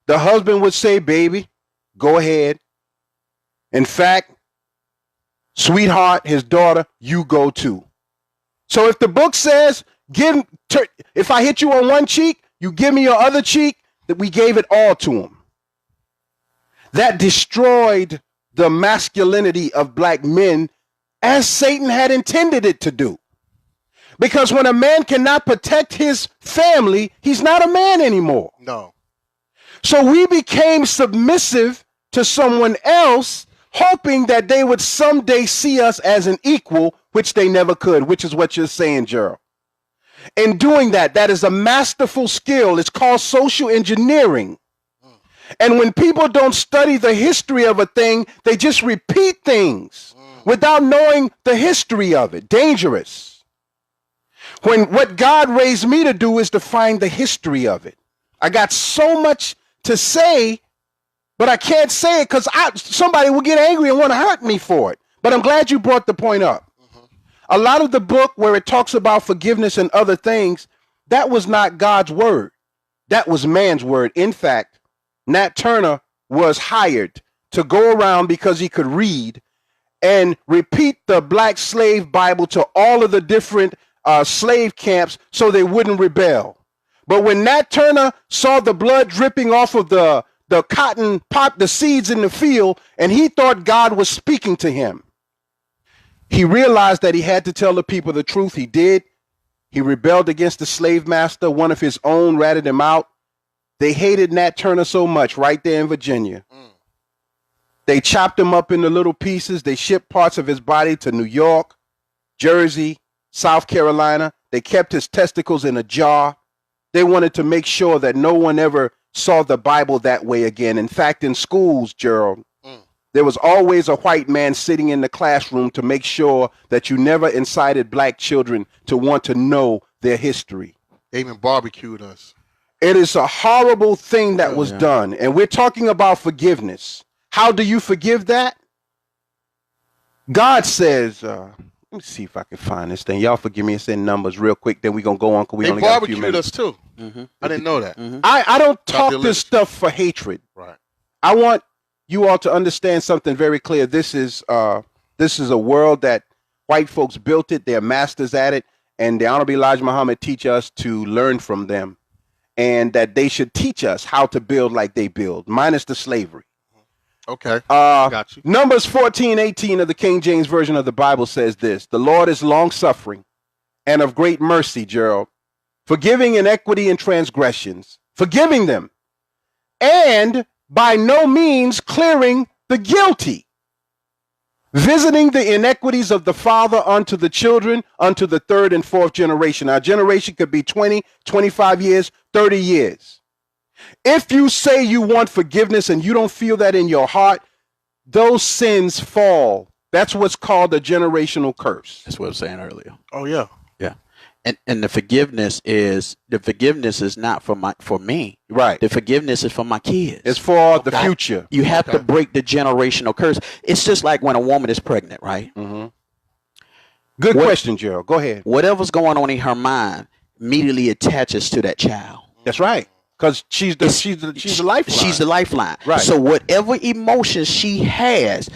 the husband would say, baby, go ahead. In fact, sweetheart, his daughter, you go too. So if the book says, if I hit you on one cheek, you give me your other cheek, that we gave it all to him. That destroyed the masculinity of black men as Satan had intended it to do. Because when a man cannot protect his family, he's not a man anymore. No. So we became submissive to someone else, hoping that they would someday see us as an equal, which they never could, which is what you're saying, Gerald. In doing that, that is a masterful skill. It's called social engineering. And when people don't study the history of a thing, they just repeat things without knowing the history of it. Dangerous. When what God raised me to do is to find the history of it. I got so much to say, but I can't say it because somebody will get angry and want to hurt me for it. But I'm glad you brought the point up. A lot of the book where it talks about forgiveness and other things, that was not God's word. That was man's word. In fact, Nat Turner was hired to go around because he could read and repeat the Black Slave Bible to all of the different slave camps so they wouldn't rebel. But when Nat Turner saw the blood dripping off of the cotton pop, the seeds in the field, and he thought God was speaking to him, he realized that he had to tell the people the truth. He did. He rebelled against the slave master. One of his own ratted him out. They hated Nat Turner so much right there in Virginia. They chopped him up into little pieces. They shipped parts of his body to New York, Jersey, South Carolina. They kept his testicles in a jar. They wanted to make sure that no one ever saw the Bible that way again. In fact, in schools, Gerald, there was always a white man sitting in the classroom to make sure that you never incited black children to want to know their history. They even barbecued us. It is a horrible thing that was done. And we're talking about forgiveness. How do you forgive that? God says, let me see if I can find this thing. Y'all forgive me. It's in Numbers real quick. Then we're going to go on because we only got a few minutes. They barbecued us too. I didn't know that. I don't talk this stuff for hatred. Right. I want you all to understand something very clear. This is a world that white folks built it. They're masters at it. And the Honorable Elijah Muhammad teach us to learn from them. And that they should teach us how to build like they build, minus the slavery. Okay. Got you. Numbers 14:18 of the King James Version of the Bible says this: the Lord is long-suffering and of great mercy, Gerald, forgiving iniquity and transgressions, forgiving them, and by no means clearing the guilty, visiting the iniquities of the father unto the children, unto the third and fourth generation. Our generation could be 20, 25 years, 30 years. If you say you want forgiveness and you don't feel that in your heart, those sins fall. That's what's called a generational curse. That's what I was saying earlier. Oh, yeah. Yeah. And the forgiveness is not for me. Right. The forgiveness is for my kids. It's for the future. You have to break the generational curse. It's just like when a woman is pregnant, right? Good question, Gerald. Go ahead. Whatever's going on in her mind immediately attaches to that child. That's right. Because she's the lifeline. She's the lifeline. Right. So whatever emotions she has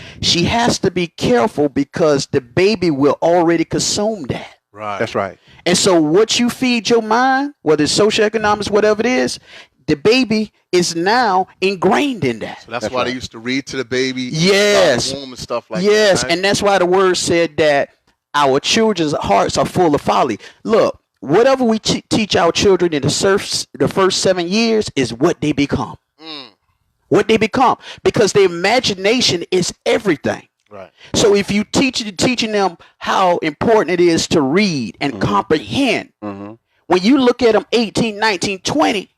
to be careful because the baby will already consume that. Right. That's right. And so what you feed your mind, whether it's socioeconomics, whatever it is, the baby is now ingrained in that. So that's why they used to read to the baby. Yes. The womb and stuff like yes. that. Right? And that's why the word said that our children's hearts are full of folly. Look, whatever we teach our children in the first 7 years is what they become. What they become. Because their imagination is everything. Right. So if you teaching them how important it is to read and comprehend, when you look at them 18, 19, 20,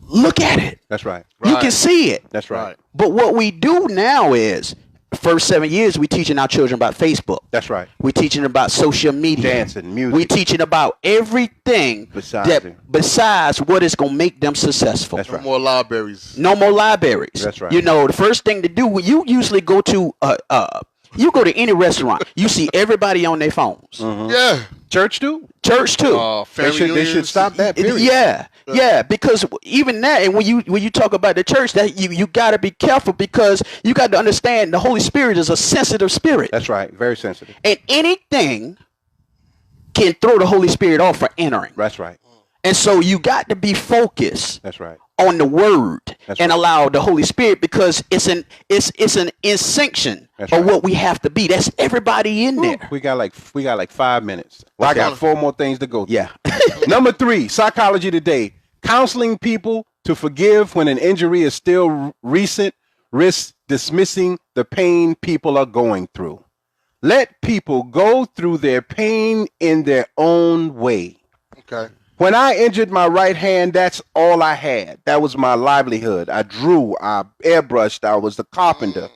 look at it. That's right. You can see it. That's right. But what we do now is, first 7 years, we teaching our children about Facebook. That's right. We're teaching about social media. Dancing, music. We're teaching about everything besides what is going to make them successful. That's right. No more libraries. No more libraries. That's right. You know, the first thing to do, you usually go to you go to any restaurant, you see everybody on their phones. Yeah. Church too? Church too. They should stop that, period. Yeah, because even that, and when you talk about the church, that you got to be careful because you got to understand the Holy Spirit is a sensitive spirit. That's right. Very sensitive. And anything can throw the Holy Spirit off for entering. That's right. And so you got to be focused. That's right. On the word. That's and right. allow the Holy Spirit, because it's an instinction of right. what we have to be. That's everybody in there. We got like 5 minutes. Well, I got 4 more things to go through. Yeah. Number 3, Psychology Today. Counseling people to forgive when an injury is still recent risks dismissing the pain people are going through. Let people go through their pain in their own way. Okay. When I injured my right hand, that's all I had. That was my livelihood. I drew, I airbrushed, I was the carpenter.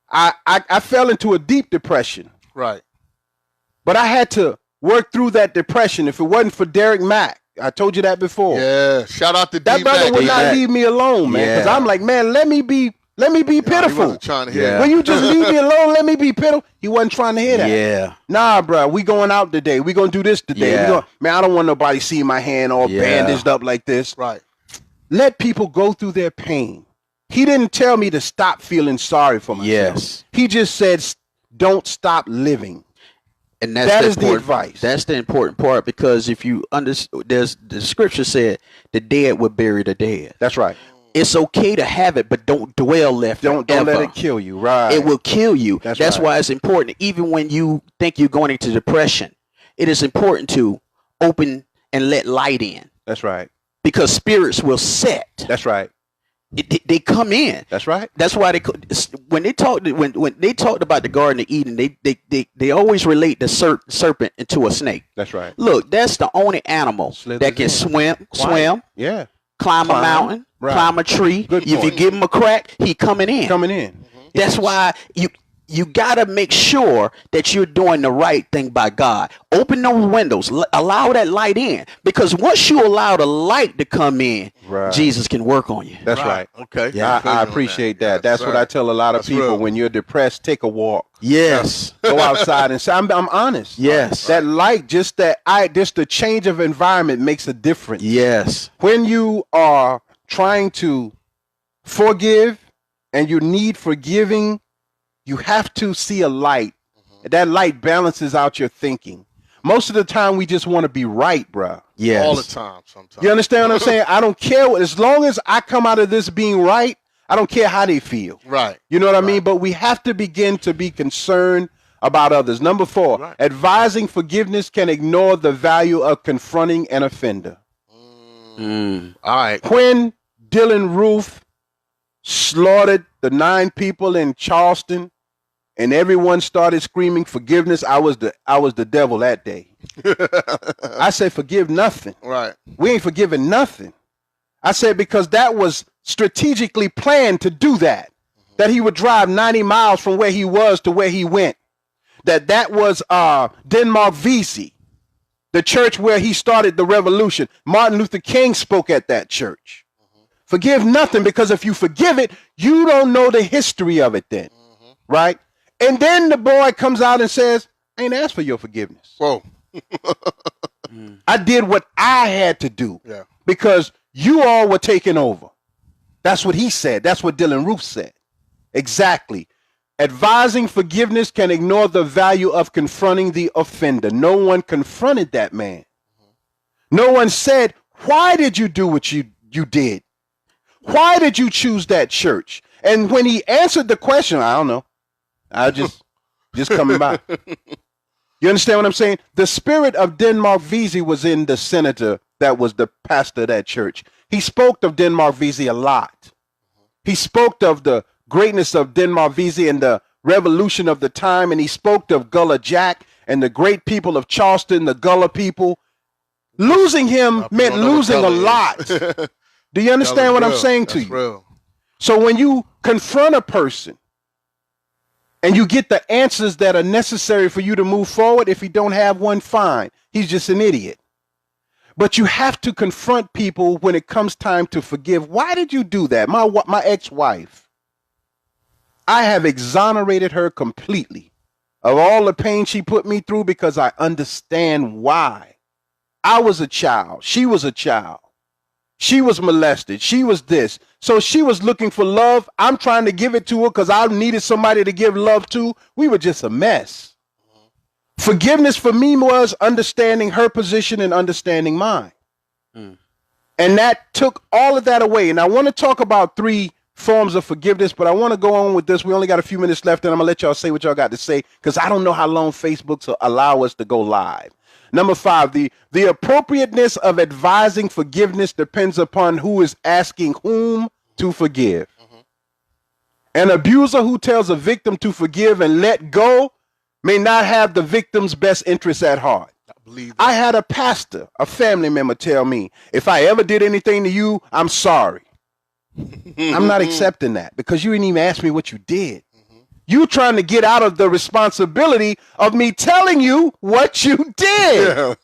I fell into a deep depression. Right. But I had to work through that depression. If it wasn't for Derek Mack, I told you that before. Yeah. Shout out to That D brother Mac. would not leave me alone, man. Because I'm like, man, let me be pitiful. He wasn't trying to hear that. Will you just leave me alone? Let me be pitiful. He wasn't trying to hear that. Yeah. Nah, bro, we going out today. We gonna do this today. Yeah. Man, I don't want nobody see my hand all bandaged up like this. Right. Let people go through their pain. He didn't tell me to stop feeling sorry for myself. Yes. He just said, don't stop living. And That is the advice. That's the important part, because if you understand, the scripture said the dead will bury the dead. That's right. It's okay to have it, but don't dwell there forever. Don't let it kill you. Right. It will kill you. That's That's right. why it's important. Even when you think you're going into depression, it is important to open and let light in, That's right. because spirits will set. That's right. They come in. That's right. That's why when they talked about the Garden of Eden, they always relate the serpent into a snake. That's right. Look, that's the only animal Slithers that can in. swim, Yeah. climb a mountain, Right. climb a tree. Good If you point. give him a crack, he coming in. Coming in. That's why you gotta make sure that you're doing the right thing by God. Open those windows, allow that light in, because once you allow the light to come in, Right. Jesus can work on you. That's right. Okay. Yeah. I appreciate that. That's what I tell a lot of That's people. real. When you're depressed, take a walk. Yes. Go outside and say, I'm honest. Yes. That light, just the change of environment makes a difference. Yes. When you are trying to forgive and you need forgiving, you have to see a light. That light balances out your thinking. Most of the time, we just want to be right, bruh. Yes. All the time, sometimes. You understand what I'm saying? I don't care. As long as I come out of this being right, I don't care how they feel. Right. You know what I mean? But we have to begin to be concerned about others. Number 4, advising forgiveness can ignore the value of confronting an offender. All right. When Dylan Roof slaughtered the 9 people in Charleston and everyone started screaming forgiveness, I was the devil that day. I said, forgive nothing. Right. We ain't forgiving nothing. I said, because that was strategically planned to do that. That he would drive 90 miles from where he was to where he went. That was Denmark Vesey, the church where he started the revolution. Martin Luther King spoke at that church. Forgive nothing, because if you forgive it, you don't know the history of it then. Right? And then the boy comes out and says, I ain't asked for your forgiveness. Whoa. I did what I had to do. Yeah. Because you all were taking over. That's what he said. That's what Dylan Roof said. Exactly. Advising forgiveness can ignore the value of confronting the offender. No one confronted that man. No one said, why did you do what you did? Why did you choose that church? And when he answered the question, I don't know. I just coming by. You understand what I'm saying? The spirit of Denmark Vesey was in the senator that was the pastor of that church. He spoke of Denmark Vesey a lot. He spoke of the greatness of Denmark Vesey and the revolution of the time, and he spoke of Gullah Jack and the great people of Charleston, the Gullah people. Losing him meant losing a lot. Do you understand what I'm saying to you? Real. So when you confront a person and you get the answers that are necessary for you to move forward, if you don't have one, fine. He's just an idiot. But you have to confront people when it comes time to forgive. Why did you do that? My ex-wife, I have exonerated her completely of all the pain she put me through because I understand why. I was a child. She was a child. She was molested. She was this. So she was looking for love. I'm trying to give it to her because I needed somebody to give love to. We were just a mess. Forgiveness for me was understanding her position and understanding mine. And that took all of that away. And I want to talk about 3 forms of forgiveness, but I want to go on with this. We only got a few minutes left, and I'm going to let y'all say what y'all got to say, because I don't know how long Facebook will allow us to go live. Number 5, the appropriateness of advising forgiveness depends upon who is asking whom to forgive. An abuser who tells a victim to forgive and let go may not have the victim's best interests at heart. I had a pastor, a family member, tell me, if I ever did anything to you, I'm sorry. I'm not accepting that, because you didn't even ask me what you did. You trying to get out of the responsibility of me telling you what you did.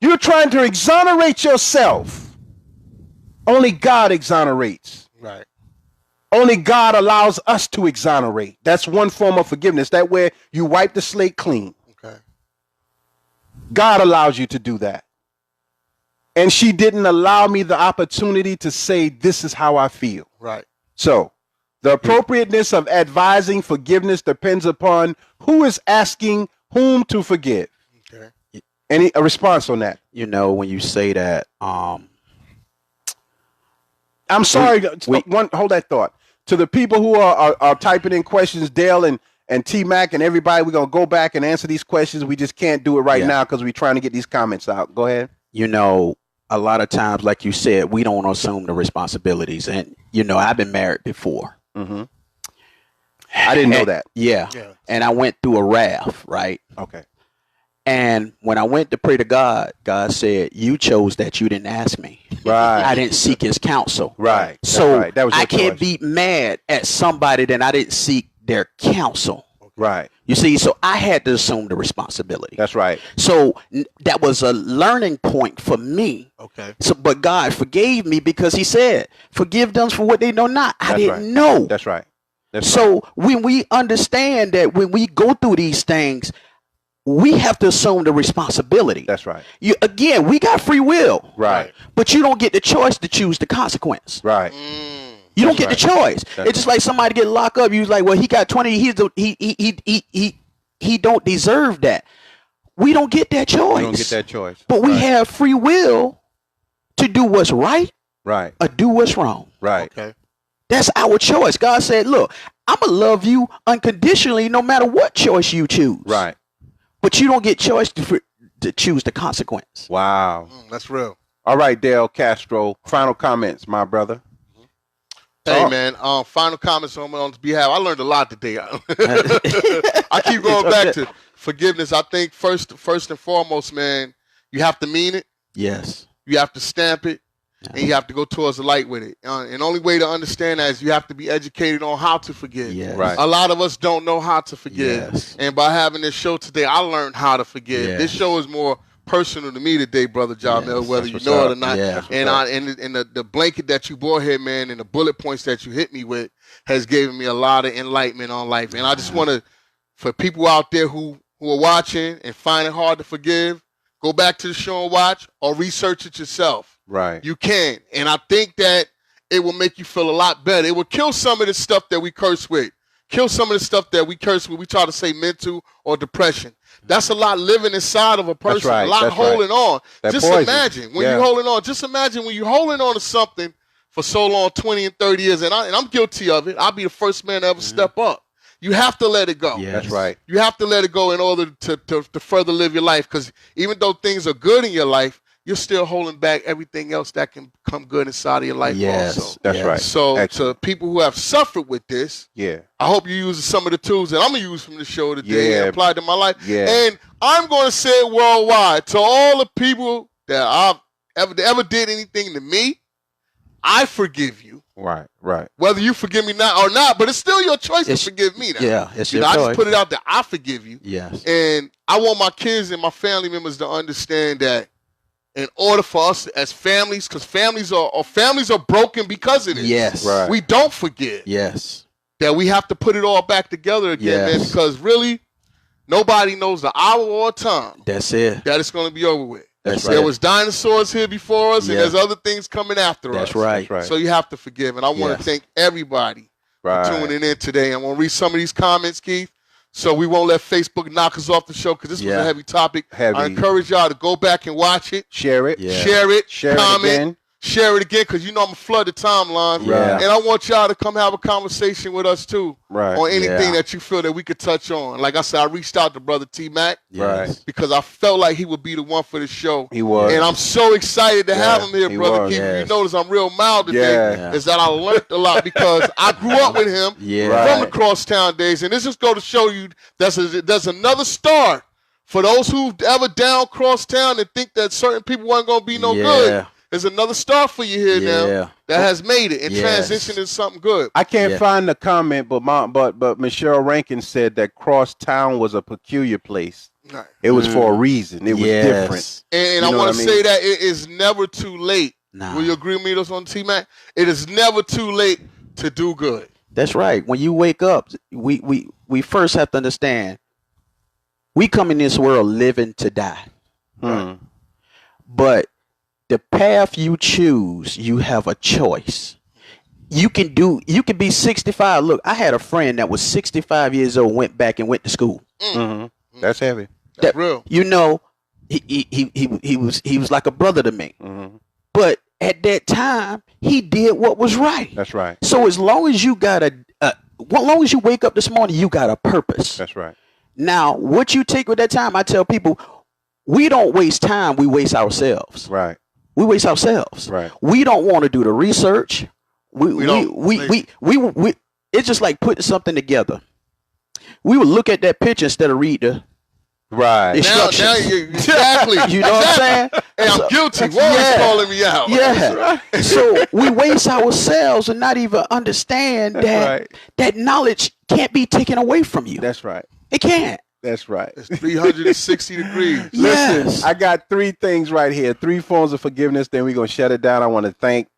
You're trying to exonerate yourself. Only God exonerates. Right. Only God allows us to exonerate. That's one form of forgiveness. That way you wipe the slate clean. Okay. God allows you to do that. And she didn't allow me the opportunity to say, this is how I feel. Right. So the appropriateness of advising forgiveness depends upon who is asking whom to forgive. Okay. A response on that? You know, when you say that, I'm sorry. Hold that thought. To the people who are typing in questions, Dale and T-Mac and everybody, we're going to go back and answer these questions. We just can't do it right now because we're trying to get these comments out. Go ahead. You know, a lot of times, like you said, we don't assume the responsibilities. And, you know, I've been married before. Mm-hmm. I didn't know that. Yeah. And I went through a wrath, right? Okay. And when I went to pray to God, God said, you chose that. You didn't ask me. Right. I didn't seek his counsel. Right. So right. That was your I can't choice. be mad at somebody that I didn't seek their counsel. Right. You see, so I had to assume the responsibility. That's right. So that was a learning point for me. Okay. So, but God forgave me because he said, forgive them for what they know not. I didn't know. That's right. So when we understand that when we go through these things, we have to assume the responsibility. That's right. Again, we got free will. Right. But you don't get the choice to choose the consequence. Right. You don't get the choice. It's just like somebody get locked up. You was like, well, he got 20. He don't deserve that. We don't get that choice. We don't get that choice. But we have free will to do what's right. Right. Or do what's wrong. Right. Okay. That's our choice. God said, look, I'm going to love you unconditionally no matter what choice you choose. Right. But you don't get choice to choose the consequence. Wow. That's real. All right, Dale Castro. Final comments, my brother. Hey, man, final comments on behalf. I learned a lot today. I keep going back to forgiveness. I think first and foremost, man, you have to mean it. Yes. You have to stamp it. And you have to go towards the light with it. And the only way to understand that is you have to be educated on how to forgive. Yes. Right. A lot of us don't know how to forgive. Yes. And by having this show today, I learned how to forgive. Yes. This show is more personal to me today, Brother Jamel, whether you know it or not. Yeah. And the blanket that you bore here, man, and the bullet points that you hit me with has given me a lot of enlightenment on life. And I just want to, for people out there who are watching and find it hard to forgive, go back to the show and watch or research it yourself. Right. You can. And I think that it will make you feel a lot better. It will kill some of the stuff that we curse with. Kill some of the stuff that we curse with. We try to say mental or depression. That's a lot living inside of a person. Right. A lot holding on. That just poison. imagine when you're holding on. Just imagine when you're holding on to something for so long, 20 and 30 years. And I'm guilty of it. I'll be the first man to ever step up. You have to let it go. Yes. That's right. You have to let it go in order to further live your life. Because even though things are good in your life, you're still holding back everything else that can come good inside of your life also. That's right. So Excellent. to people who have suffered with this, I hope you use some of the tools that I'm going to use from the show today and apply to my life. Yeah. And I'm going to say it worldwide to all the people that I've ever did anything to me, I forgive you. Right, right. Whether you forgive me now or not, but it's still your choice to forgive me now. Yeah, it's your I choice. just put it out there. I forgive you. Yes. And I want my kids and my family members to understand that in order for us as families, because families are broken because of this. Yes. Right. We don't forget Yes. that we have to put it all back together again, man, because really nobody knows the hour or time That's it. that it's going to be over with. That's There right. was dinosaurs here before us, and Yeah. there's other things coming after us. That's right. That's right. So you have to forgive. And I want to Yes. thank everybody for tuning in today. I want to read some of these comments, Keith. So we won't let Facebook knock us off the show because this was a heavy topic. I encourage y'all to go back and watch it. Share it. Share it. Comment. It again. Share it again because you know I'm going to flood the timeline. Right. And I want y'all to come have a conversation with us too on anything that you feel that we could touch on. Like I said, I reached out to Brother T-Mac because I felt like he would be the one for the show. He was. And I'm so excited to have him here, Brother Keith. You notice I'm real mild today. Is that I learned a lot because I grew up with him from the Crosstown days. And this just go to show you there's another star for those who ever down Crosstown and think that certain people weren't going to be no good. There's another star for you here now that has made it and transitioned into something good. I can't find the comment, but Michelle Rankin said that Crosstown was a peculiar place. Right. It was for a reason. It was different. And I want to say that it is never too late. Will you agree with me on T-Mac? It is never too late to do good. That's right. When you wake up, we first have to understand we come in this world living to die. Right? But the path you choose, you have a choice. You can be 65. Look, I had a friend that was 65 years old, went back and went to school. That's heavy. That's real. You know, he was like a brother to me. But at that time, he did what was right. That's right. So as long as you got as long as you wake up this morning, you got a purpose. That's right. Now, what you take with that time, I tell people, we don't waste time, we waste ourselves. Right. We waste ourselves. Right. We don't want to do the research. We it's just like putting something together. We would look at that picture instead of read the instructions. Now exactly. You know what I'm saying? Hey, I'm guilty. Warren's calling me out. Yeah. So we waste ourselves and not even understand that that knowledge can't be taken away from you. That's right. It can't. That's right. It's 360 degrees. Listen, I got 3 things right here, 3 forms of forgiveness. Then we're going to shut it down. I want to thank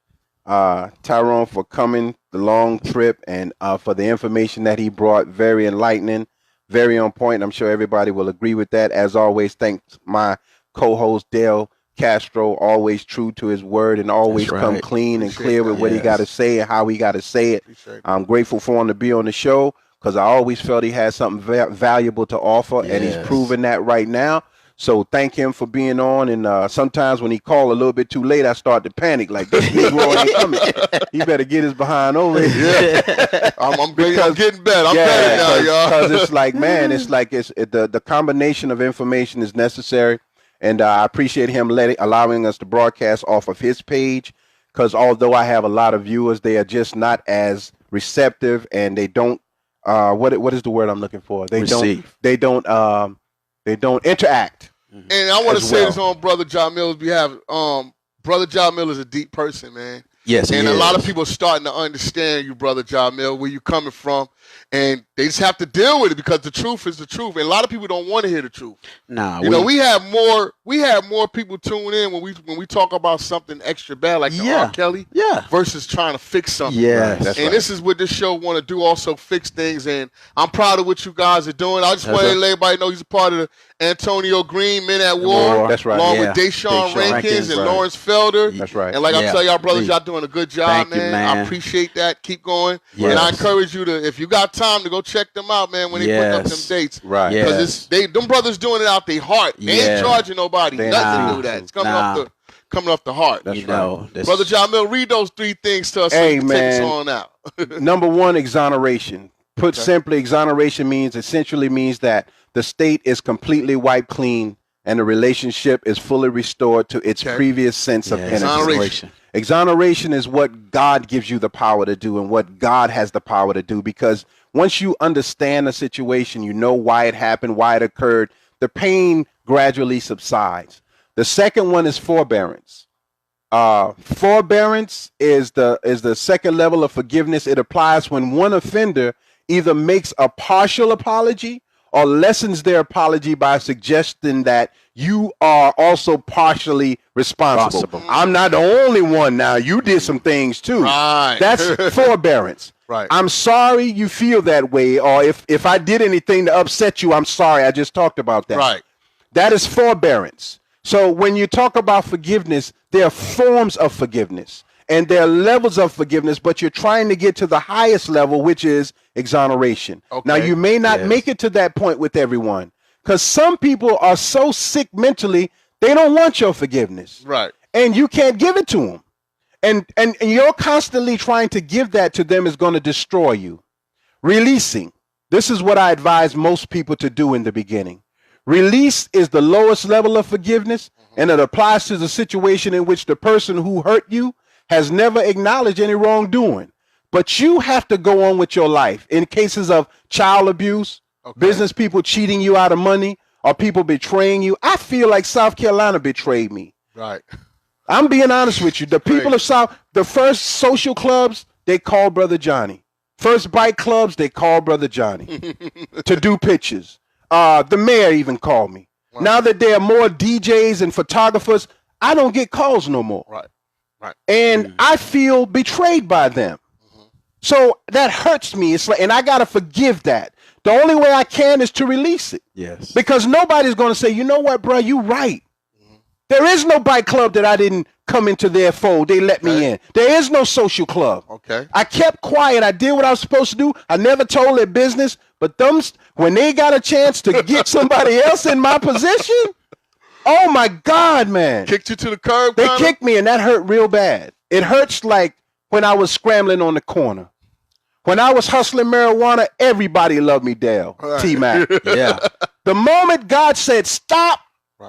Tyrone for coming the long trip and for the information that he brought. Very enlightening, very on point. I'm sure everybody will agree with that. As always, thanks my co-host Dale Castro, always true to his word and always come clean and clear with what he got to say and how he got to say it. I'm grateful for him to be on the show, because I always felt he had something valuable to offer, and he's proven that right now. So thank him for being on. And sometimes when he called a little bit too late, I start to panic. Like, this Negro ain't coming. He better get his behind over here. I'm getting better. I'm better now, y'all. Because it's like, man, the combination of information is necessary. And I appreciate him allowing us to broadcast off of his page. Because although I have a lot of viewers, they are just not as receptive, and they don't. What is the word I'm looking for? They don't interact. And I want to say this on Brother John Miller's behalf. Brother John Miller is a deep person, man. Yes, and a lot of people are starting to understand you, Brother John Miller, where you're coming from, and they just have to deal with it because the truth is the truth, and a lot of people don't want to hear the truth. Nah, we have more people tune in when we talk about something extra bad like the R. Kelly, versus trying to fix something. Yeah, this is what this show want to do, also fix things, and I'm proud of what you guys are doing. I just want to let everybody know he's a part of the Antonio Green Men at War. That's right. Along with Deshaun Rankins and Lawrence Felder. That's right. And like I tell y'all brothers, y'all doing a good job, man. I appreciate that. Keep going. Yes. And I encourage you to, if you got time, to go check them out, man, when they put up them dates. Right. Because them brothers doing it out their heart. They ain't charging nobody nothing to do that. It's coming off the heart. That's right. Brother John Mill, read those 3 things to us so you can take us on out. Number 1, exoneration. Put simply, exoneration essentially means that the state is completely wiped clean and the relationship is fully restored to its previous sense of innocence. Exoneration is what God gives you the power to do and what God has the power to do, because once you understand the situation, you know why it happened, why it occurred, the pain gradually subsides. The second one is forbearance. Forbearance is the second level of forgiveness. It applies when one offender either makes a partial apology or lessens their apology by suggesting that you are also partially responsible. I'm not the only one now. You did some things too. Right. That's forbearance. Right. I'm sorry you feel that way, or if I did anything to upset you, I'm sorry. I just talked about that. Right. That is forbearance. So when you talk about forgiveness, there are forms of forgiveness and there are levels of forgiveness, but you're trying to get to the highest level, which is exoneration. Okay. Now, you may not Yes. make it to that point with everyone, because some people are so sick mentally, they don't want your forgiveness. Right. And you can't give it to them. And you're constantly trying to give that to them is going to destroy you. Releasing. This is what I advise most people to do in the beginning. Release is the lowest level of forgiveness, and it applies to the situation in which the person who hurt you has never acknowledged any wrongdoing. But you have to go on with your life. In cases of child abuse, business people cheating you out of money, or people betraying you, I feel like South Carolina betrayed me. Right. I'm being honest with you. The people of South, the first social clubs, they called Brother Johnny. First bike clubs, they called Brother Johnny to do pictures. The mayor even called me. Wow. Now that there are more DJs and photographers, I don't get calls no more. Right. Right. And I feel betrayed by them. So that hurts me. It's like, and I gotta forgive that. The only way I can is to release it. Yes. Because nobody's gonna say, you know what, bro, you right. There is no bike club that I didn't come into their fold. They let me in. There is no social club. Okay. I kept quiet. I did what I was supposed to do. I never told their business. But when they got a chance to get somebody else in my position, oh my God, man. Kicked you to the curb? They kicked me, and that hurt real bad. It hurts like when I was scrambling on the corner. When I was hustling marijuana, everybody loved me, Dale. Right. T-Mac. Yeah. The moment God said stop,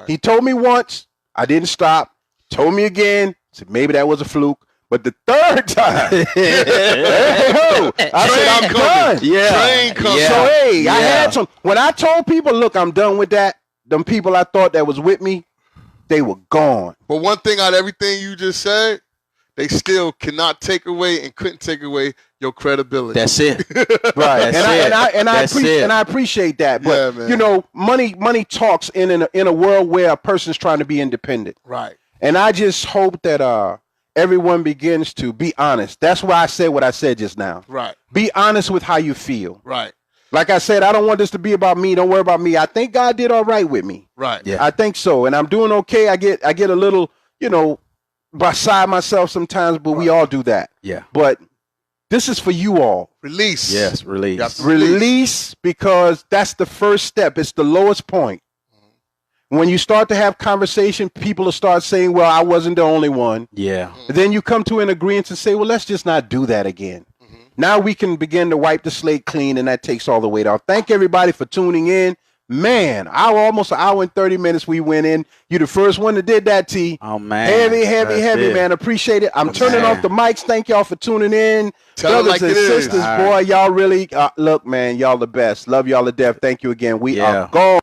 he told me once, I didn't stop. Told me again, said maybe that was a fluke. But the third time, I said I'm done. Train coming. So I had some. When I told people, look, I'm done with that. Them people I thought that was with me, they were gone. But one thing out of everything you just said, they still cannot take away and couldn't take away your credibility. That's it. Right. I appreciate that. But you know, money talks in a world where a person's trying to be independent. Right. And I just hope that everyone begins to be honest. That's why I said what I said just now. Right. Be honest with how you feel. Right. Like I said, I don't want this to be about me. Don't worry about me. I think God did all right with me. Right. Yeah. I think so. And I'm doing okay. I get a little, beside myself sometimes, but we all do that. Yeah. But this is for you all. Release. Yes, release. Release, because that's the first step. It's the lowest point. When you start to have conversation, people will start saying, well, I wasn't the only one. Yeah. Then you come to an agreement and say, well, let's just not do that again. Now we can begin to wipe the slate clean, and that takes all the weight off. Thank everybody for tuning in. Man, almost an hour and 30 minutes we went in. You the first one that did that, T. Oh, man. Heavy, man. Appreciate it. I'm turning off the mics. Thank y'all for tuning in. Brothers and sisters, boy, y'all really, look, man, y'all the best. Love y'all to death. Thank you again. We are gone.